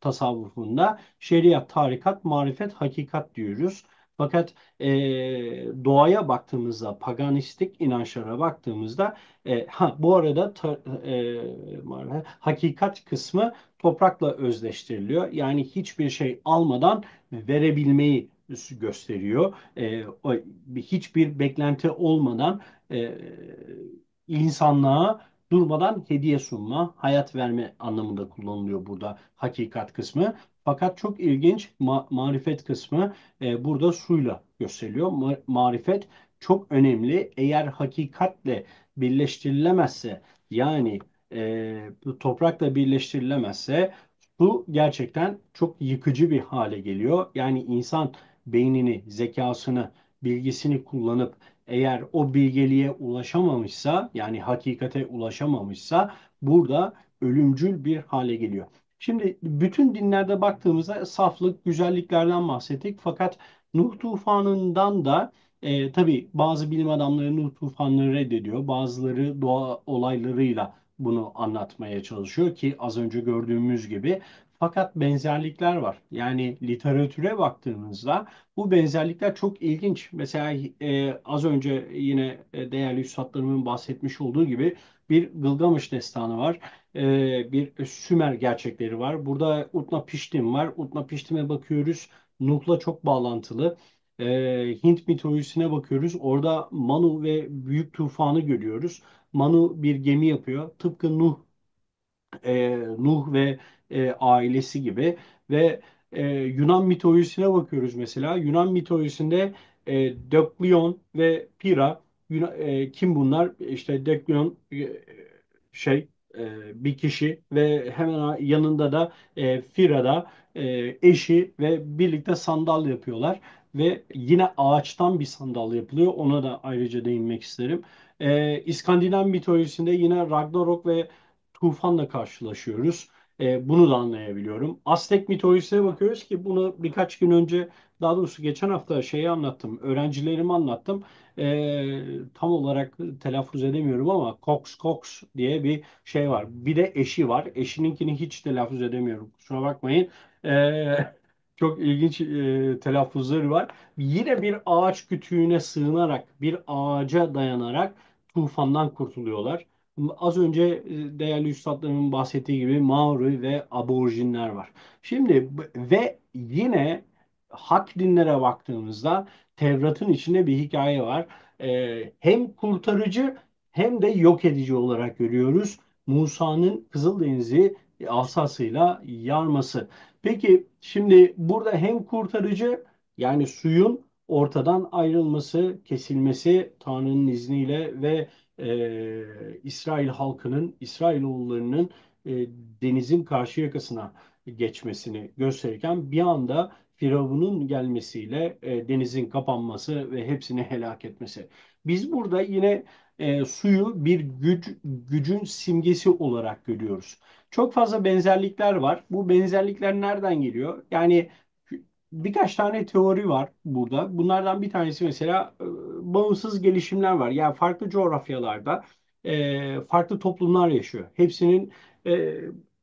tasavvufunda şeriat, tarikat, marifet, hakikat diyoruz. Fakat doğaya baktığımızda, paganistik inançlara baktığımızda bu arada hakikat kısmı toprakla özdeştiriliyor. Yani hiçbir şey almadan verebilmeyi gösteriyor. Hiçbir beklenti olmadan e, insanlığa durmadan hediye sunma, hayat verme anlamında kullanılıyor burada hakikat kısmı. Fakat çok ilginç marifet kısmı burada suyla gösteriliyor. Marifet çok önemli. Eğer hakikatle birleştirilemezse, yani bu toprakla birleştirilemezse, su gerçekten çok yıkıcı bir hale geliyor. Yani insan beynini, zekasını, bilgisini kullanıp eğer o bilgeliğe ulaşamamışsa, yani hakikate ulaşamamışsa, burada ölümcül bir hale geliyor. Şimdi bütün dinlerde baktığımızda saflık, güzelliklerden bahsettik. Fakat Nuh tufanından da tabii bazı bilim adamları Nuh tufanını reddediyor. Bazıları doğa olaylarıyla bunu anlatmaya çalışıyor ki az önce gördüğümüz gibi. Fakat benzerlikler var. Yani literatüre baktığımızda bu benzerlikler çok ilginç. Mesela az önce yine değerli üstadlarımın bahsetmiş olduğu gibi bir Gılgamış destanı var. Bir Sümer gerçekleri var. Burada Utnapiştim var. Utnapiştim'e bakıyoruz. Nuh'la çok bağlantılı. Hint mitolojisine bakıyoruz. Orada Manu ve Büyük Tufan'ı görüyoruz. Manu bir gemi yapıyor. Tıpkı Nuh ve ailesi gibi. Ve Yunan mitolojisine bakıyoruz mesela. Yunan mitolojisinde Döklion ve Pyrrha, kim bunlar? İşte Döklion şey bir kişi ve hemen yanında da Pyrrha eşi ve birlikte sandal yapıyorlar. Ve yine ağaçtan bir sandal yapılıyor. Ona da ayrıca değinmek isterim. İskandinav mitolojisinde yine Ragnarok ve tufanla karşılaşıyoruz. Bunu da anlayabiliyorum. Aztek mitolojisine bakıyoruz ki bunu birkaç gün önce, daha doğrusu geçen hafta şeyi anlattım. Öğrencilerime anlattım. Tam olarak telaffuz edemiyorum ama Cox diye bir şey var. Bir de eşi var. Eşininkini hiç telaffuz edemiyorum. Kusura bakmayın. Çok ilginç telaffuzları var. Yine bir ağaç kütüğüne sığınarak, bir ağaca dayanarak tufandan kurtuluyorlar. Az önce değerli üstadlarımın bahsettiği gibi Maori ve aborjinler var. Şimdi ve yine hak dinlere baktığımızda Tevrat'ın içinde bir hikaye var. Hem kurtarıcı hem de yok edici olarak görüyoruz. Musa'nın Kızıldeniz'i asasıyla yarması. Peki şimdi burada hem kurtarıcı, yani suyun ortadan ayrılması, kesilmesi Tanrı'nın izniyle ve İsrail halkının, İsrailoğullarının denizin karşı yakasına geçmesini gösterirken bir anda Firavun'un gelmesiyle denizin kapanması ve hepsini helak etmesi. Biz burada yine suyu bir gücün simgesi olarak görüyoruz. Çok fazla benzerlikler var. Bu benzerlikler nereden geliyor? Yani birkaç tane teori var burada. Bunlardan bir tanesi mesela bağımsız gelişimler var. Yani farklı coğrafyalarda farklı toplumlar yaşıyor. Hepsinin e,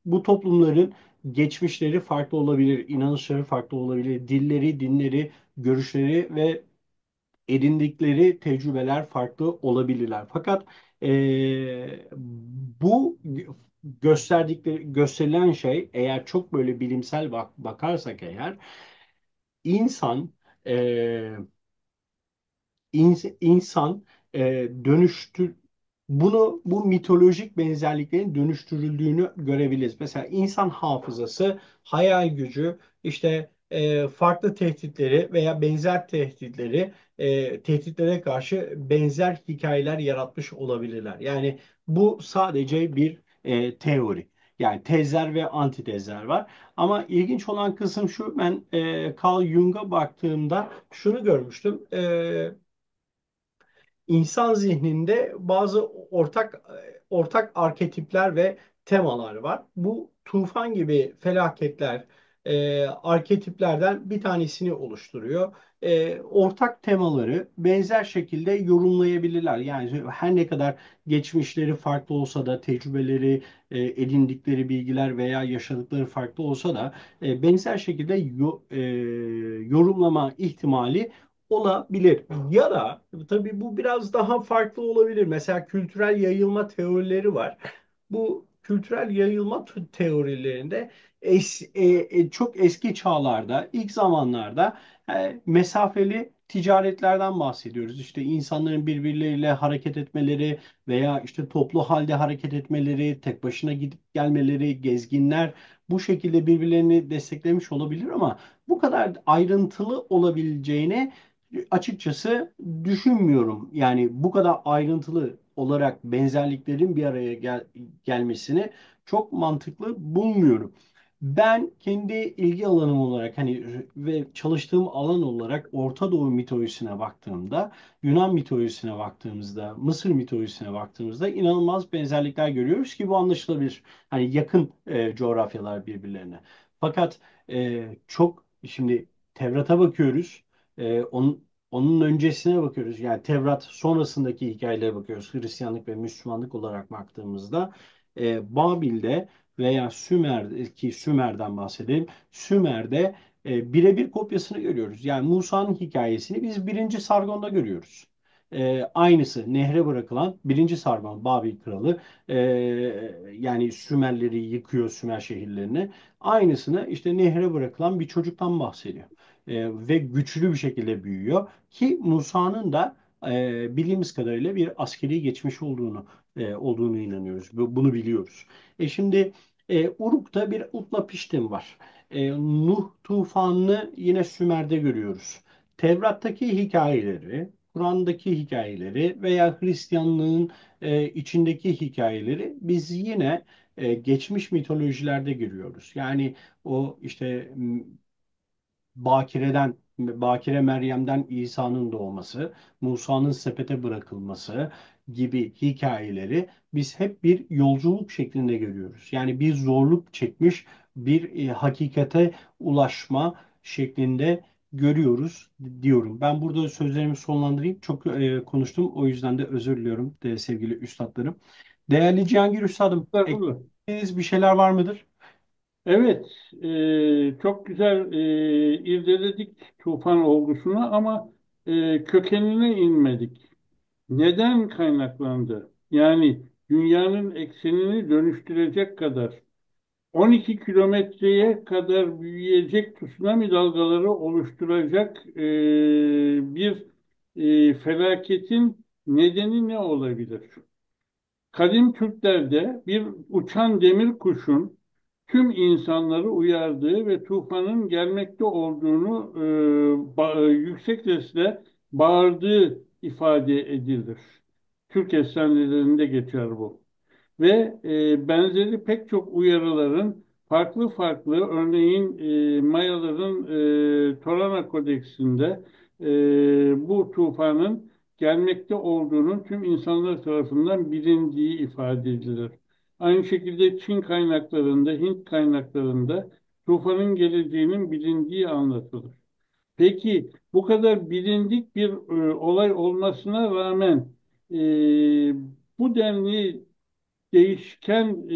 bu toplumların geçmişleri farklı olabilir, inanışları farklı olabilir, dinleri, görüşleri ve edindikleri tecrübeler farklı olabilirler. Fakat bu gösterilen şey, eğer çok böyle bilimsel bakarsak eğer, insan e, insan dönüştür bu mitolojik benzerliklerin dönüştürüldüğünü görebiliriz. Mesela insan hafızası, hayal gücü, işte farklı tehditleri veya benzer tehditlere karşı benzer hikayeler yaratmış olabilirler. Yani bu sadece bir teori. Yani tezler ve antitezler var. Ama ilginç olan kısım şu: ben Carl Jung'a baktığımda şunu görmüştüm. İnsan zihninde bazı ortak arketipler ve temalar var. Bu tufan gibi felaketler arketiplerden bir tanesini oluşturuyor. ortak temaları benzer şekilde yorumlayabilirler. Yani her ne kadar geçmişleri farklı olsa da, tecrübeleri, edindikleri bilgiler veya yaşadıkları farklı olsa da benzer şekilde yorumlama ihtimali olabilir. Ya da tabii bu biraz daha farklı olabilir. Mesela kültürel yayılma teorileri var. Bu kültürel yayılma teorilerinde çok eski çağlarda, ilk zamanlarda mesafeli ticaretlerden bahsediyoruz. İşte insanların birbirleriyle hareket etmeleri veya işte toplu halde hareket etmeleri, tek başına gidip gelmeleri, gezginler bu şekilde birbirlerini desteklemiş olabilir ama bu kadar ayrıntılı olabileceğini açıkçası düşünmüyorum. Yani bu kadar ayrıntılı olarak benzerliklerin bir araya gelmesini çok mantıklı bulmuyorum. Ben kendi ilgi alanım olarak hani ve çalıştığım alan olarak Orta Doğu mitolojisine baktığımda, Yunan mitolojisine baktığımızda, Mısır mitolojisine baktığımızda inanılmaz benzerlikler görüyoruz ki bu anlaşılabilir. Hani yakın coğrafyalar birbirlerine. Fakat çok şimdi Tevrat'a bakıyoruz. Onun öncesine bakıyoruz. Yani Tevrat sonrasındaki hikayelere bakıyoruz. Hristiyanlık ve Müslümanlık olarak baktığımızda Babil'de veya Sümer'deki Sümer'den bahsedelim. Sümer'de birebir kopyasını görüyoruz. Yani Musa'nın hikayesini biz birinci Sargon'da görüyoruz. Aynısı nehre bırakılan birinci Sargon Babil kralı yani Sümerleri yıkıyor Sümer şehirlerini. Aynısını işte nehre bırakılan bir çocuktan bahsediyor. Ve güçlü bir şekilde büyüyor ki Musa'nın da bildiğimiz kadarıyla bir askeri geçmiş olduğunu inanıyoruz. Bunu biliyoruz. Şimdi Uruk'ta bir Utnapiştim var. Nuh tufanını yine Sümer'de görüyoruz. Tevrat'taki hikayeleri, Kur'an'daki hikayeleri veya Hristiyanlığın içindeki hikayeleri biz yine geçmiş mitolojilerde görüyoruz. Yani o işte Bakire Meryem'den İsa'nın doğması, Musa'nın sepete bırakılması gibi hikayeleri biz hep bir yolculuk şeklinde görüyoruz. Yani bir zorluk çekmiş, bir hakikate ulaşma şeklinde görüyoruz diyorum. Ben burada sözlerimi sonlandırayım. Çok konuştum. O yüzden de özür diliyorum sevgili üstadlarım. Değerli Cihangir Üstadım, Estağfurullah. eklediğiniz bir şeyler var mıdır? Evet, çok güzel irdeledik tufan olgusunu ama kökenine inmedik. Neden kaynaklandı? Yani dünyanın eksenini dönüştürecek kadar 12 kilometreye kadar büyüyecek tsunami dalgaları oluşturacak bir felaketin nedeni ne olabilir? Kadim Türklerde bir uçan demir kuşun tüm insanları uyardığı ve tufanın gelmekte olduğunu yüksek sesle bağırdığı ifade edilir. Türk efsanelerinde geçer bu. Ve benzeri pek çok uyarıların farklı farklı örneğin Mayaların Torana Kodeksinde bu tufanın gelmekte olduğunu tüm insanlar tarafından bilindiği ifade edilir. Aynı şekilde Çin kaynaklarında, Hint kaynaklarında tufanın geleceğinin bilindiği anlatılır. Peki bu kadar bilindik bir olay olmasına rağmen e, bu denli değişken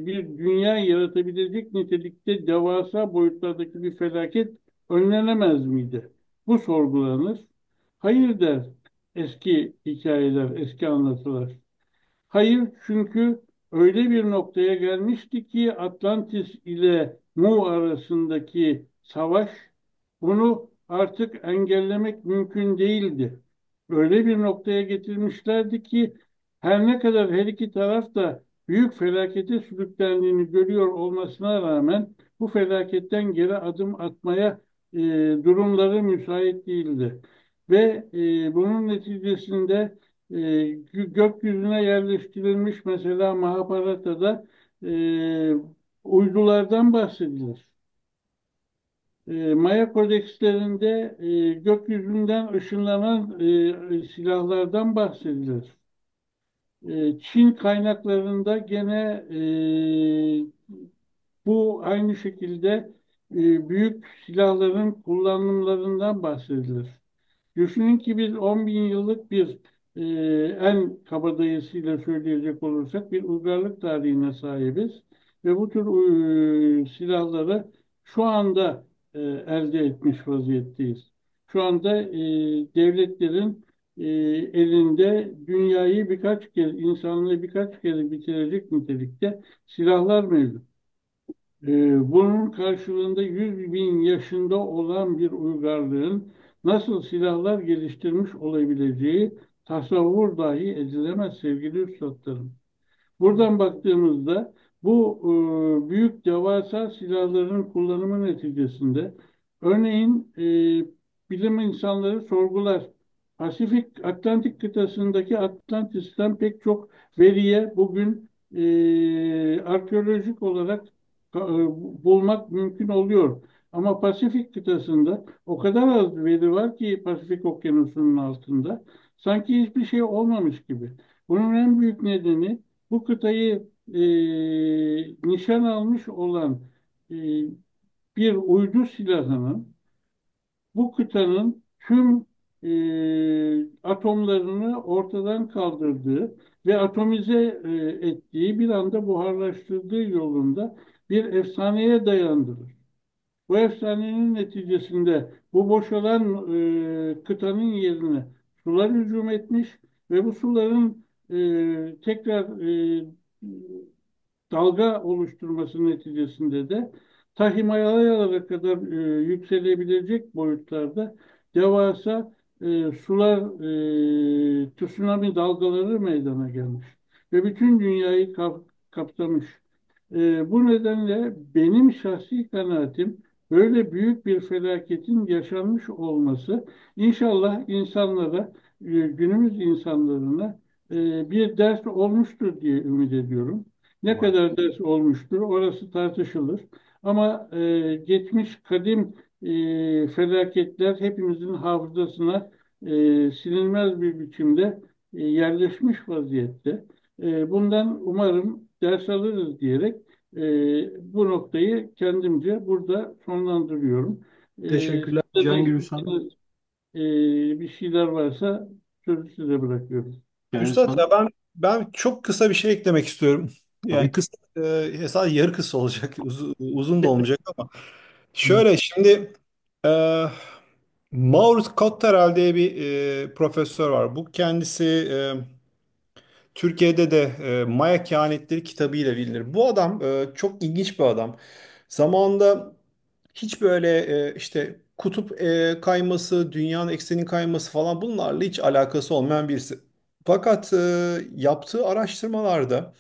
bir dünya yaratabilecek nitelikte devasa boyutlardaki bir felaket önlenemez miydi? Bu sorgulanır. Hayır der eski hikayeler, eski anlatılar. Hayır, çünkü öyle bir noktaya gelmişti ki Atlantis ile Mu arasındaki savaş bunu artık engellemek mümkün değildi. Öyle bir noktaya getirmişlerdi ki her ne kadar her iki taraf da büyük felakete sürüklendiğini görüyor olmasına rağmen bu felaketten geri adım atmaya e, durumları müsait değildi. Ve bunun neticesinde gökyüzüne yerleştirilmiş mesela Mahabharata'da e, uydulardan bahsedilir. Maya kodekslerinde gökyüzünden ışınlanan silahlardan bahsedilir. Çin kaynaklarında gene bu aynı şekilde büyük silahların kullanımlarından bahsedilir. Düşünün ki biz 10 bin yıllık bir e, en kabadayısıyla söyleyecek olursak bir uygarlık tarihine sahibiz. Ve bu tür silahları şu anda elde etmiş vaziyetteyiz. Şu anda devletlerin elinde dünyayı birkaç kez, insanlığı birkaç kez bitirecek nitelikte silahlar mevcut. Bunun karşılığında 100 bin yaşında olan bir uygarlığın nasıl silahlar geliştirmiş olabileceği tasavvur dahi edilemez sevgili üstadlarım. Buradan baktığımızda bu büyük devasa silahların kullanımı neticesinde örneğin bilim insanları sorgular. Pasifik Atlantik kıtasındaki Atlantis'ten pek çok veriye bugün arkeolojik olarak bulmak mümkün oluyor. Ama Pasifik kıtasında o kadar az veri var ki Pasifik Okyanusu'nun altında sanki hiçbir şey olmamış gibi. Bunun en büyük nedeni bu kıtayı nişan almış olan e, bir uydu silahının bu kıtanın tüm atomlarını ortadan kaldırdığı ve atomize ettiği bir anda buharlaştırdığı yolunda bir efsaneye dayandırır. Bu efsanenin neticesinde bu boşalan kıtanın yerine sular hücum etmiş ve bu suların tekrar dalga oluşturması neticesinde de ta Himalayalara kadar yükselebilecek boyutlarda devasa sular, tsunami dalgaları meydana gelmiş ve bütün dünyayı kapsamış. Bu nedenle benim şahsi kanaatim böyle büyük bir felaketin yaşanmış olması inşallah insanlara, günümüz insanlarına bir ders olmuştur diye ümit ediyorum. Ne Umarım. kadar ders olmuştur orası tartışılır. Ama geçmiş kadim felaketler hepimizin hafızasına silinmez bir biçimde yerleşmiş vaziyette. Bundan umarım ders alırız diyerek bu noktayı kendimce burada sonlandırıyorum. Teşekkürler Size de Cihangir Ünsal. ekleyeceğiniz bir şeyler varsa sözü size bırakıyorum. Cihangir Üstad Ünsal. ya ben çok kısa bir şey eklemek istiyorum. Tabii Yani ki. kısa, sadece yarı kısa olacak, uzun da olmayacak ama Hı. şöyle şimdi e, Maurice Cotterell diye bir profesör var. Bu kendisi Türkiye'de de Maya Kehanetleri kitabıyla bilinir. Bu adam çok ilginç bir adam. Zamanında hiç böyle işte kutup kayması, dünyanın eksenin kayması falan bunlarla hiç alakası olmayan birisi. Fakat yaptığı araştırmalarda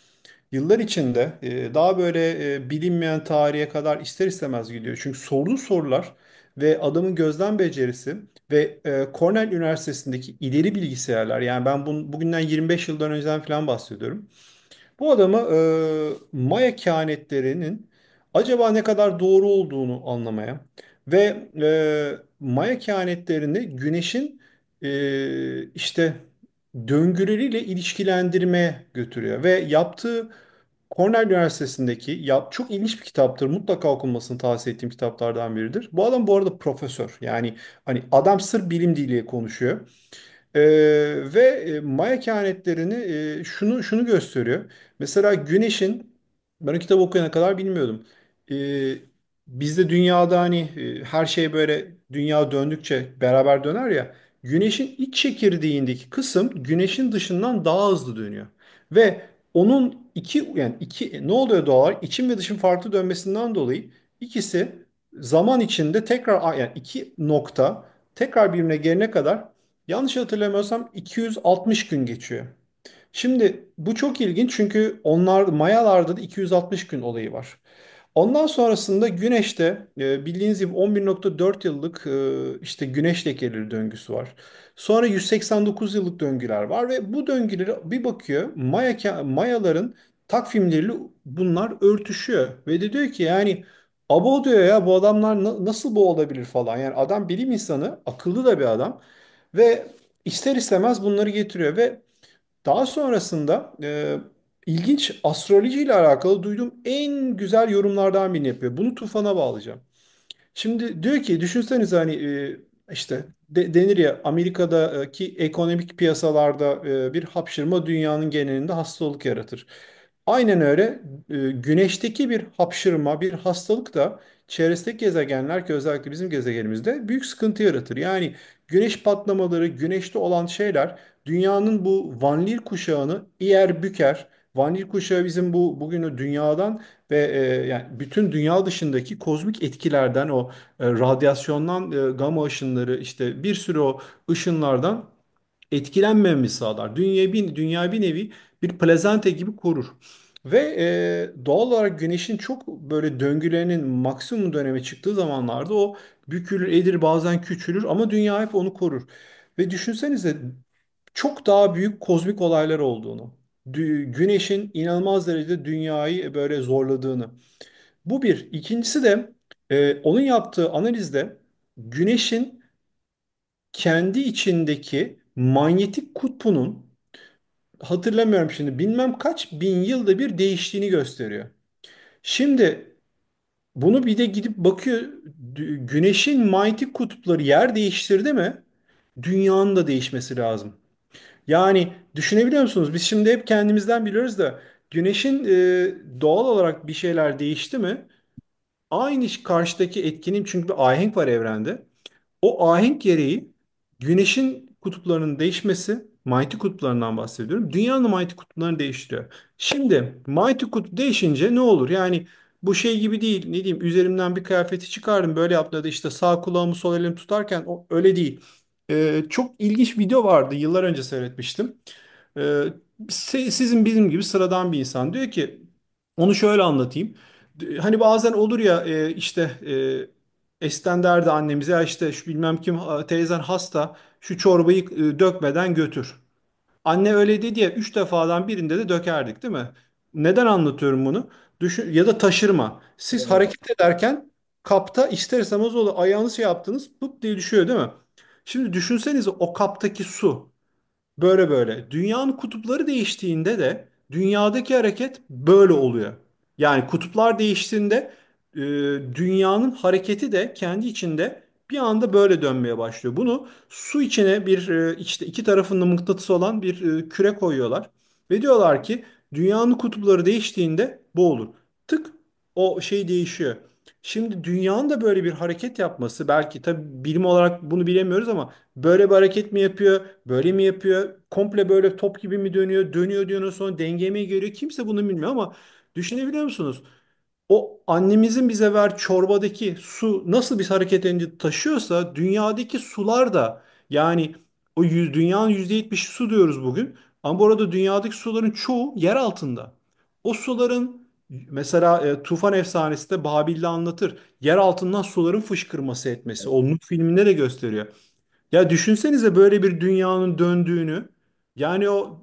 yıllar içinde daha böyle bilinmeyen tarihe kadar ister istemez gidiyor. Çünkü sorduğu sorular ve adamın gözlem becerisi ve Cornell Üniversitesi'ndeki ileri bilgisayarlar yani ben bugünden 25 yıldan önceden falan bahsediyorum. Bu adamı Maya kehanetlerinin acaba ne kadar doğru olduğunu anlamaya ve Maya kehanetlerini Güneş'in işte döngüleriyle ilişkilendirmeye götürüyor ve yaptığı Cornell Üniversitesi'ndeki çok ilginç bir kitaptır. Mutlaka okunmasını tavsiye ettiğim kitaplardan biridir. Bu adam bu arada profesör. Yani hani adam sırf bilim diliyle konuşuyor. Ee, ve Maya kehanetlerini şunu gösteriyor. Mesela Güneş'in ben o kitabı okuyana kadar bilmiyordum. Ee, bizde dünyada hani her şey böyle dünya döndükçe beraber döner ya. Güneşin iç çekirdeğindeki kısım Güneşin dışından daha hızlı dönüyor. Ve onun iki ne oluyor doğal olarak? İçin ve dışın farklı dönmesinden dolayı ikisi zaman içinde tekrar yani iki nokta tekrar birbirine gelene kadar yanlış hatırlamıyorsam 260 gün geçiyor. Şimdi bu çok ilginç çünkü Mayalarda da 260 gün olayı var. Ondan sonrasında Güneş'te bildiğiniz gibi 11,4 yıllık işte Güneş lekeleri döngüsü var. Sonra 189 yıllık döngüler var ve bu döngüleri bir bakıyor Mayaların takvimleriyle bunlar örtüşüyor. Ve de diyor ki yani abo diyor ya bu adamlar nasıl bu olabilir falan. Yani adam bilim insanı, akıllı da bir adam ve ister istemez bunları getiriyor ve daha sonrasında ilginç astroloji ile alakalı duyduğum en güzel yorumlardan birini yapıyor. Bunu tufana bağlayacağım. Şimdi diyor ki düşünsenize hani İşte denir ya, Amerika'daki ekonomik piyasalarda bir hapşırma dünyanın genelinde hastalık yaratır. Aynen öyle, güneşteki bir hapşırma, bir hastalık da çevresindeki gezegenler, ki özellikle bizim gezegenimizde büyük sıkıntı yaratır. Yani güneş patlamaları, güneşte olan şeyler dünyanın bu Van Lier kuşağını iyer büker. Van Lier kuşağı bizim bugünü dünyadan ve yani bütün dünya dışındaki kozmik etkilerden, o radyasyondan, gama ışınları, işte bir sürü o ışınlardan etkilenmememizi sağlar. Dünya bir nevi bir plezante gibi korur. Ve doğal olarak güneşin çok böyle döngülerinin maksimum döneme çıktığı zamanlarda o bükülür, eğilir, bazen küçülür, ama dünya hep onu korur. Ve düşünsenize, çok daha büyük kozmik olaylar olduğunu, güneşin inanılmaz derecede dünyayı böyle zorladığını. Bu bir. İkincisi de onun yaptığı analizde güneşin kendi içindeki manyetik kutbunun, hatırlamıyorum şimdi, bilmem kaç bin yılda bir değiştiğini gösteriyor. Şimdi bunu bir de gidip bakıyor, güneşin manyetik kutupları yer değiştirdi mi dünyanın da değişmesi lazım. Yani düşünebiliyor musunuz? Biz şimdi hep kendimizden biliyoruz da güneşin doğal olarak bir şeyler değişti mi? Aynı karşıdaki etkinin, çünkü bir ahenk var evrende. O ahenk gereği güneşin kutuplarının değişmesi, manyetik kutuplarından bahsediyorum, dünyanın manyetik kutuplarını değiştiriyor. Şimdi manyetik kutup değişince ne olur? Yani bu şey gibi değil. Ne diyeyim? Üzerimden bir kıyafeti çıkardım, böyle yaptım da işte sağ kulağımı sol elimi tutarken, o öyle değil. Çok ilginç video vardı. Yıllar önce seyretmiştim. Ee, Sizin bizim gibi sıradan bir insan diyor ki, onu şöyle anlatayım. Hani bazen olur ya, işte Esten derdi annemize, ya işte şu bilmem kim, teyzen hasta, şu çorbayı dökmeden götür. Anne öyle dedi ya, üç defadan birinde de dökerdik, değil mi? Neden anlatıyorum bunu? Düşün, ya da taşırma. Siz Evet. hareket ederken kapta ister istemez olur, ayağınızı şey yaptınız, pıp diye düşüyor, değil mi? Şimdi düşünsenize, o kaptaki su. Böyle böyle. Dünyanın kutupları değiştiğinde de dünyadaki hareket böyle oluyor. Yani kutuplar değiştiğinde e, dünyanın hareketi de kendi içinde bir anda böyle dönmeye başlıyor. Bunu su içine bir, işte iki tarafında mıknatısı olan bir küre koyuyorlar. Ve diyorlar ki dünyanın kutupları değiştiğinde bu olur. Tık, o şey değişiyor. Şimdi dünyanın da böyle bir hareket yapması, belki tabii bilim olarak bunu bilemiyoruz ama böyle bir hareket mi yapıyor, böyle mi yapıyor, komple böyle top gibi mi dönüyor, dönüyor diyor, sonra dengeye mi geliyor, kimse bunu bilmiyor, ama düşünebiliyor musunuz? O annemizin bize ver çorbadaki su nasıl bir hareket halinde taşıyorsa, dünyadaki sular da, yani dünyanın %70'i su diyoruz bugün, ama bu arada dünyadaki suların çoğu yer altında. O suların, mesela Tufan efsanesi de Babil'de anlatır. Yer altından suların fışkırması etmesi. O Nuh filminde de gösteriyor. Ya düşünsenize böyle bir dünyanın döndüğünü. Yani o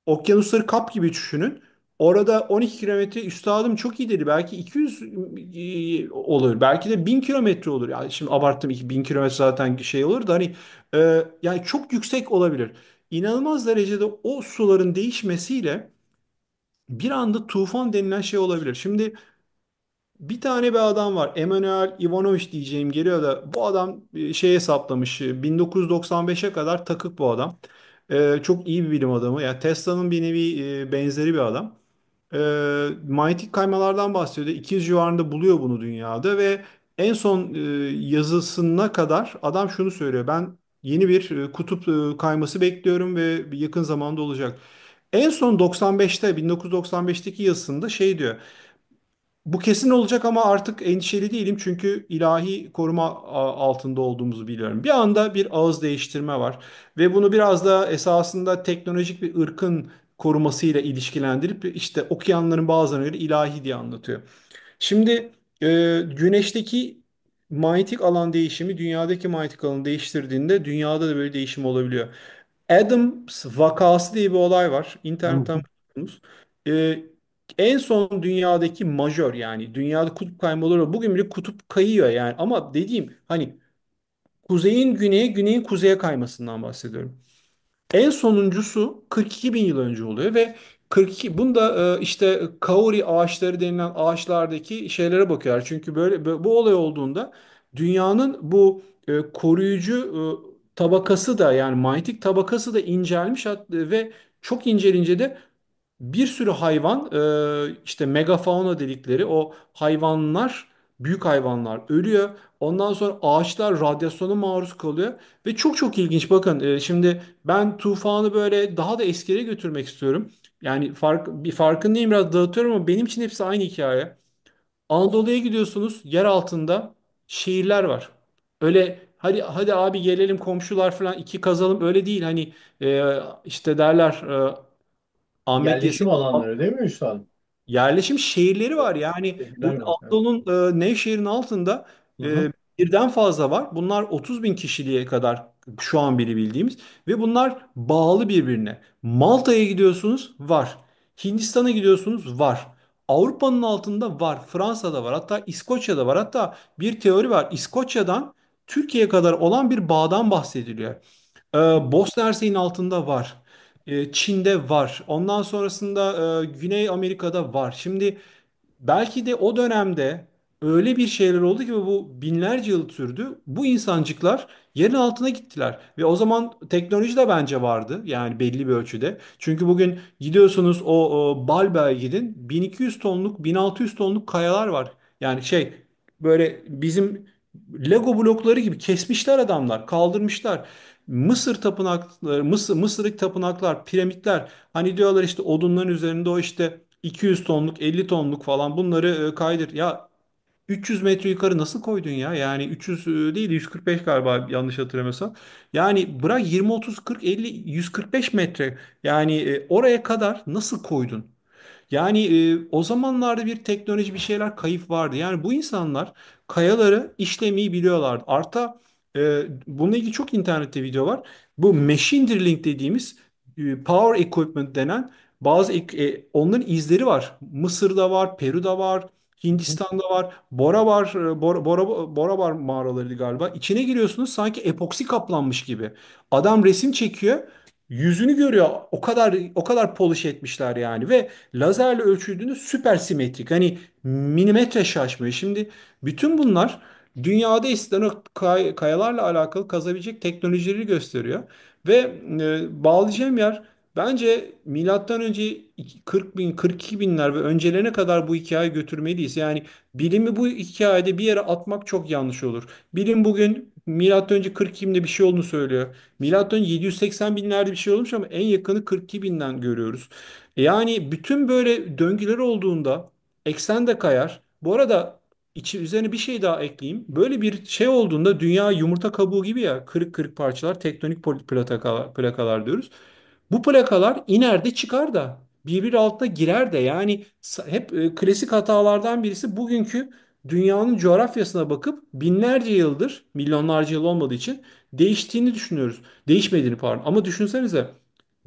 okyanusları kap gibi düşünün. Orada 12 kilometre, üstadım çok iyi dedi, belki 200 olur. Belki de 1000 kilometre olur. Yani şimdi abarttım, 1000 kilometre zaten şey olur da, hani yani çok yüksek olabilir. İnanılmaz derecede o suların değişmesiyle bir anda tufan denilen şey olabilir. Şimdi bir tane bir adam var. Emanuel Ivanoviç diyeceğim geliyor da, bu adam şey hesaplamış. 1995'e kadar takık bu adam. Çok iyi bir bilim adamı. Yani Tesla'nın bir nevi benzeri bir adam. Manyetik kaymalardan bahsediyor. 200 civarında buluyor bunu dünyada ve en son yazısına kadar adam şunu söylüyor: ben yeni bir kutup kayması bekliyorum ve yakın zamanda olacak. En son 1995'teki yazısında şey diyor: bu kesin olacak ama artık endişeli değilim, çünkü ilahi koruma altında olduğumuzu biliyorum. Bir anda bir ağız değiştirme var ve bunu biraz da esasında teknolojik bir ırkın korumasıyla ilişkilendirip, işte okuyanların bazılarına göre ilahi diye anlatıyor. Şimdi güneşteki manyetik alan değişimi dünyadaki manyetik alanı değiştirdiğinde dünyada da böyle değişim olabiliyor. Adams vakası diye bir olay var. Hı İnternetten hı. bulursunuz. Ee, En son dünyadaki majör, yani dünyada kutup kaymaları, bugün bile kutup kayıyor yani, ama dediğim hani kuzeyin güneye, güneyin kuzeye kaymasından bahsediyorum. En sonuncusu 42 bin yıl önce oluyor ve 42, bunda işte kauri ağaçları denilen ağaçlardaki şeylere bakıyorlar. Çünkü böyle bu olay olduğunda dünyanın bu koruyucu tabakası da yani manyetik tabakası da incelmiş ve çok incelince de bir sürü hayvan işte megafauna dedikleri o hayvanlar büyük hayvanlar ölüyor. Ondan sonra ağaçlar radyasyona maruz kalıyor ve çok çok ilginç. Bakın şimdi ben tufanı böyle daha da eskiye götürmek istiyorum. Yani bir farkındayım biraz dağıtıyorum ama benim için hepsi aynı hikaye. Anadolu'ya gidiyorsunuz yer altında şehirler var. Öyle hadi hadi abi gelelim komşular falan iki kazalım öyle değil. Hani işte derler Ahmet Yesevi Yerleşim alanları değil mi Üstad? yerleşim şehirleri var. Yani Şehirler bugün var. Evet. Anadolu'nun Nevşehir'in altında Hı hı. birden fazla var. Bunlar 30 bin kişiliğe kadar şu an biri bildiğimiz ve bunlar bağlı birbirine. Malta'ya gidiyorsunuz var. Hindistan'a gidiyorsunuz var. Avrupa'nın altında var. Fransa'da var. Hatta İskoçya'da var. Hatta bir teori var. İskoçya'dan Türkiye'ye kadar olan bir bağdan bahsediliyor. Bosna Hersek'in altında var. Çin'de var. Ondan sonrasında Güney Amerika'da var. Şimdi belki de o dönemde öyle bir şeyler oldu ki bu binlerce yıl sürdü. Bu insancıklar yerin altına gittiler. Ve o zaman teknoloji de bence vardı. Yani belli bir ölçüde. Çünkü bugün gidiyorsunuz o Baalbek'e gidin. 1200 tonluk, 1600 tonluk kayalar var. Yani şey böyle bizim Lego blokları gibi kesmişler adamlar, kaldırmışlar. Mısır tapınakları, Mısır'daki tapınaklar, piramitler. Hani diyorlar işte odunların üzerinde o işte 200 tonluk, 50 tonluk falan bunları kaydır. Ya 300 metre yukarı nasıl koydun ya? Yani 300 değil 145 galiba yanlış hatırlamıyorsam. Yani bırak 20, 30, 40, 50, 145 metre. Yani oraya kadar nasıl koydun? Yani o zamanlarda bir teknoloji bir şeyler kayıp vardı. Yani bu insanlar kayaları işlemeyi biliyorlardı. Arta bununla ilgili çok internette video var. Bu machine drilling dediğimiz power equipment denen bazı onların izleri var. Mısır'da var, Peru'da var, Hindistan'da var. Bora var, Bora var mağaraları galiba. İçine giriyorsunuz sanki epoksi kaplanmış gibi. Adam resim çekiyor. Yüzünü görüyor. O kadar polish etmişler yani ve lazerle ölçüldüğünde süper simetrik. Hani milimetre şaşmıyor. Şimdi bütün bunlar dünyada istenen o kayalarla alakalı kazabilecek teknolojileri gösteriyor. Ve bağlayacağım yer bence milattan önce 40 bin, 42 binler ve öncelerine kadar bu hikayeyi götürmeliyiz. Yani bilimi bu hikayede bir yere atmak çok yanlış olur. Bilim bugün milattan önce 42 binde bir şey olduğunu söylüyor. Milattan önce 780 binlerde bir şey olmuş ama en yakını 42 binden görüyoruz. Yani bütün böyle döngüler olduğunda eksen de kayar. Bu arada üzerine bir şey daha ekleyeyim. Böyle bir şey olduğunda dünya yumurta kabuğu gibi ya kırık kırık parçalar tektonik plakalar diyoruz. Bu plakalar iner de çıkar da birbiri altına girer de yani hep klasik hatalardan birisi bugünkü dünyanın coğrafyasına bakıp binlerce yıldır milyonlarca yıl olmadığı için değiştiğini düşünüyoruz. Değişmediğini pardon. Ama düşünsenize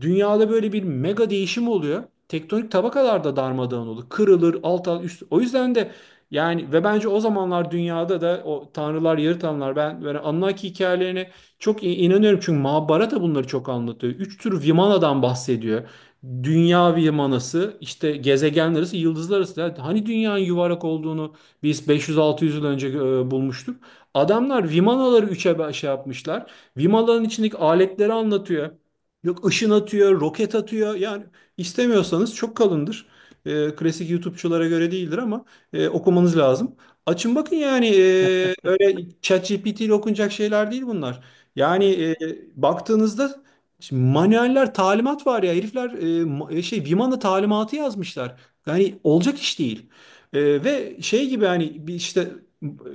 dünyada böyle bir mega değişim oluyor. Tektonik tabakalar da darmadağın olur. Kırılır, alt alt üst. O yüzden de yani ve bence o zamanlar dünyada da o tanrılar, yarı tanrılar ben böyle Anunnaki hikayelerine çok inanıyorum. Çünkü Mahabharata bunları çok anlatıyor. Üç tür Vimana'dan bahsediyor. Dünya Vimanası, işte gezegenler arası, yıldızlar arası. Ya hani dünyanın yuvarlak olduğunu biz 500-600 yıl önce bulmuştuk. Adamlar Vimanaları üçe şey yapmışlar. Vimanaların içindeki aletleri anlatıyor. Yok ışın atıyor, roket atıyor. Yani istemiyorsanız çok kalındır. Klasik YouTube'çulara göre değildir ama okumanız lazım. Açın bakın yani öyle ChatGPT ile okunacak şeyler değil bunlar. Yani baktığınızda şimdi manueller talimat var ya herifler şey Vimana talimatı yazmışlar. Yani olacak iş değil. Ve şey gibi hani bir işte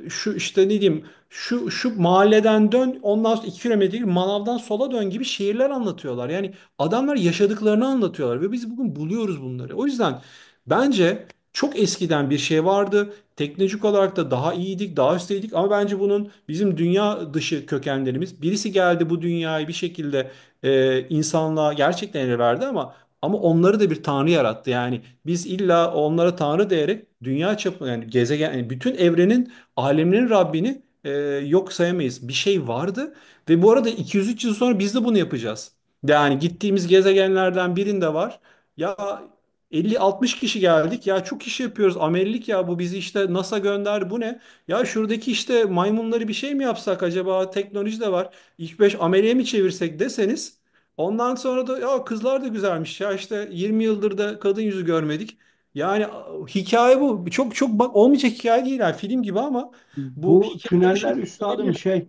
şu işte ne diyeyim şu mahalleden dön ondan sonra 2 kilometre manavdan sola dön gibi şehirler anlatıyorlar. Yani adamlar yaşadıklarını anlatıyorlar ve biz bugün buluyoruz bunları. O yüzden bence çok eskiden bir şey vardı. Teknolojik olarak da daha iyiydik, daha üstteydik ama bence bunun bizim dünya dışı kökenlerimiz. Birisi geldi bu dünyayı bir şekilde insanlığa gerçekten ele verdi ama onları da bir tanrı yarattı. Yani biz illa onlara tanrı diyerek dünya çapı yani gezegen yani bütün evrenin alemlerin Rabbini yok sayamayız. Bir şey vardı ve bu arada 200-300 yıl sonra biz de bunu yapacağız. Yani gittiğimiz gezegenlerden birinde var. Ya 50-60 kişi geldik. Ya çok iş yapıyoruz. Amelilik ya, bu bizi işte NASA gönderdi. Bu ne? Ya şuradaki işte maymunları bir şey mi yapsak acaba? Teknoloji de var. İlk 5 ameliye mi çevirsek deseniz. Ondan sonra da ya kızlar da güzelmiş ya, işte 20 yıldır da kadın yüzü görmedik. Yani hikaye bu. Çok çok bak, olmayacak hikaye değil. Yani film gibi ama bu Bu hikayede bir şey tüneller üstadım olabilir.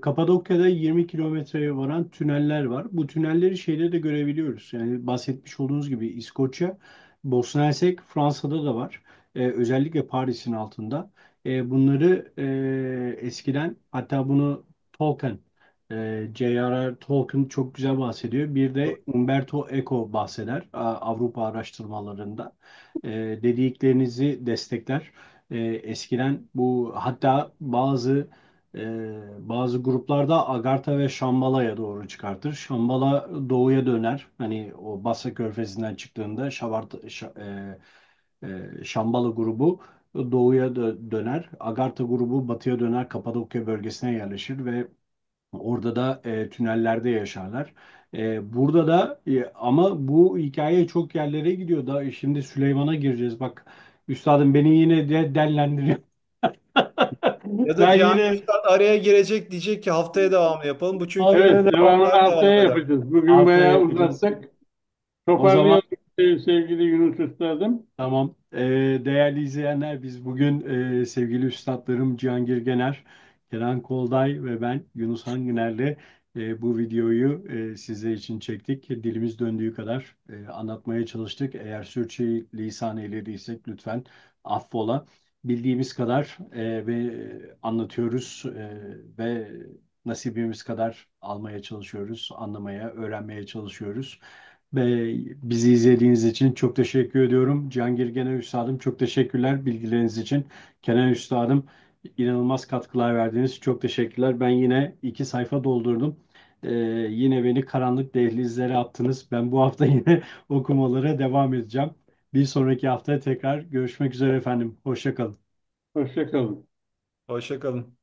Kapadokya'da 20 kilometreye varan tüneller var. Bu tünelleri şeyde de görebiliyoruz. Yani bahsetmiş olduğunuz gibi İskoçya, Bosna Hersek, Fransa'da da var. Özellikle Paris'in altında. Bunları eskiden, hatta bunu Tolkien, J.R.R. Tolkien çok güzel bahsediyor. Bir de Umberto Eco bahseder Avrupa araştırmalarında. Dediklerinizi destekler. Eskiden bu, hatta bazı gruplarda Agartha ve Şambala'ya doğru çıkartır. Şambala doğuya döner. Hani o Basra Körfezi'nden çıktığında Şambala grubu doğuya döner. Agartha grubu batıya döner. Kapadokya bölgesine yerleşir ve orada da tünellerde yaşarlar. Burada da ama bu hikaye çok yerlere gidiyor. Da şimdi Süleyman'a gireceğiz. Bak üstadım, beni yine de dellendirüyor. Ya da Ben Cihangir yine Üstad araya girecek, diyecek ki haftaya devam yapalım. Bu çünkü haftaya Evet, devam, devamını saatler haftaya devam eder. yapacağız. Bugün haftaya bayağı yapacağız. uzattık. O zaman Toparlayalım sevgili Yunus Üstadım. tamam. Değerli izleyenler, biz bugün sevgili üstadlarım Cihangir Gener, Kenan Kolday ve ben Yunus Hangıner'le bu videoyu sizler için çektik. Dilimiz döndüğü kadar anlatmaya çalıştık. Eğer sürçülisan eylediysek lütfen affola. Bildiğimiz kadar ve anlatıyoruz ve nasibimiz kadar almaya çalışıyoruz, anlamaya, öğrenmeye çalışıyoruz. Ve bizi izlediğiniz için çok teşekkür ediyorum. Cihangir Genel Üstadım, çok teşekkürler bilgileriniz için. Kenan Üstadım, inanılmaz katkılar verdiniz. Çok teşekkürler. Ben yine 2 sayfa doldurdum. Yine beni karanlık dehlizlere attınız. Ben bu hafta yine okumalara devam edeceğim. Bir sonraki hafta tekrar görüşmek üzere efendim. Hoşça kalın. Hoşça kalın. Hoşça kalın.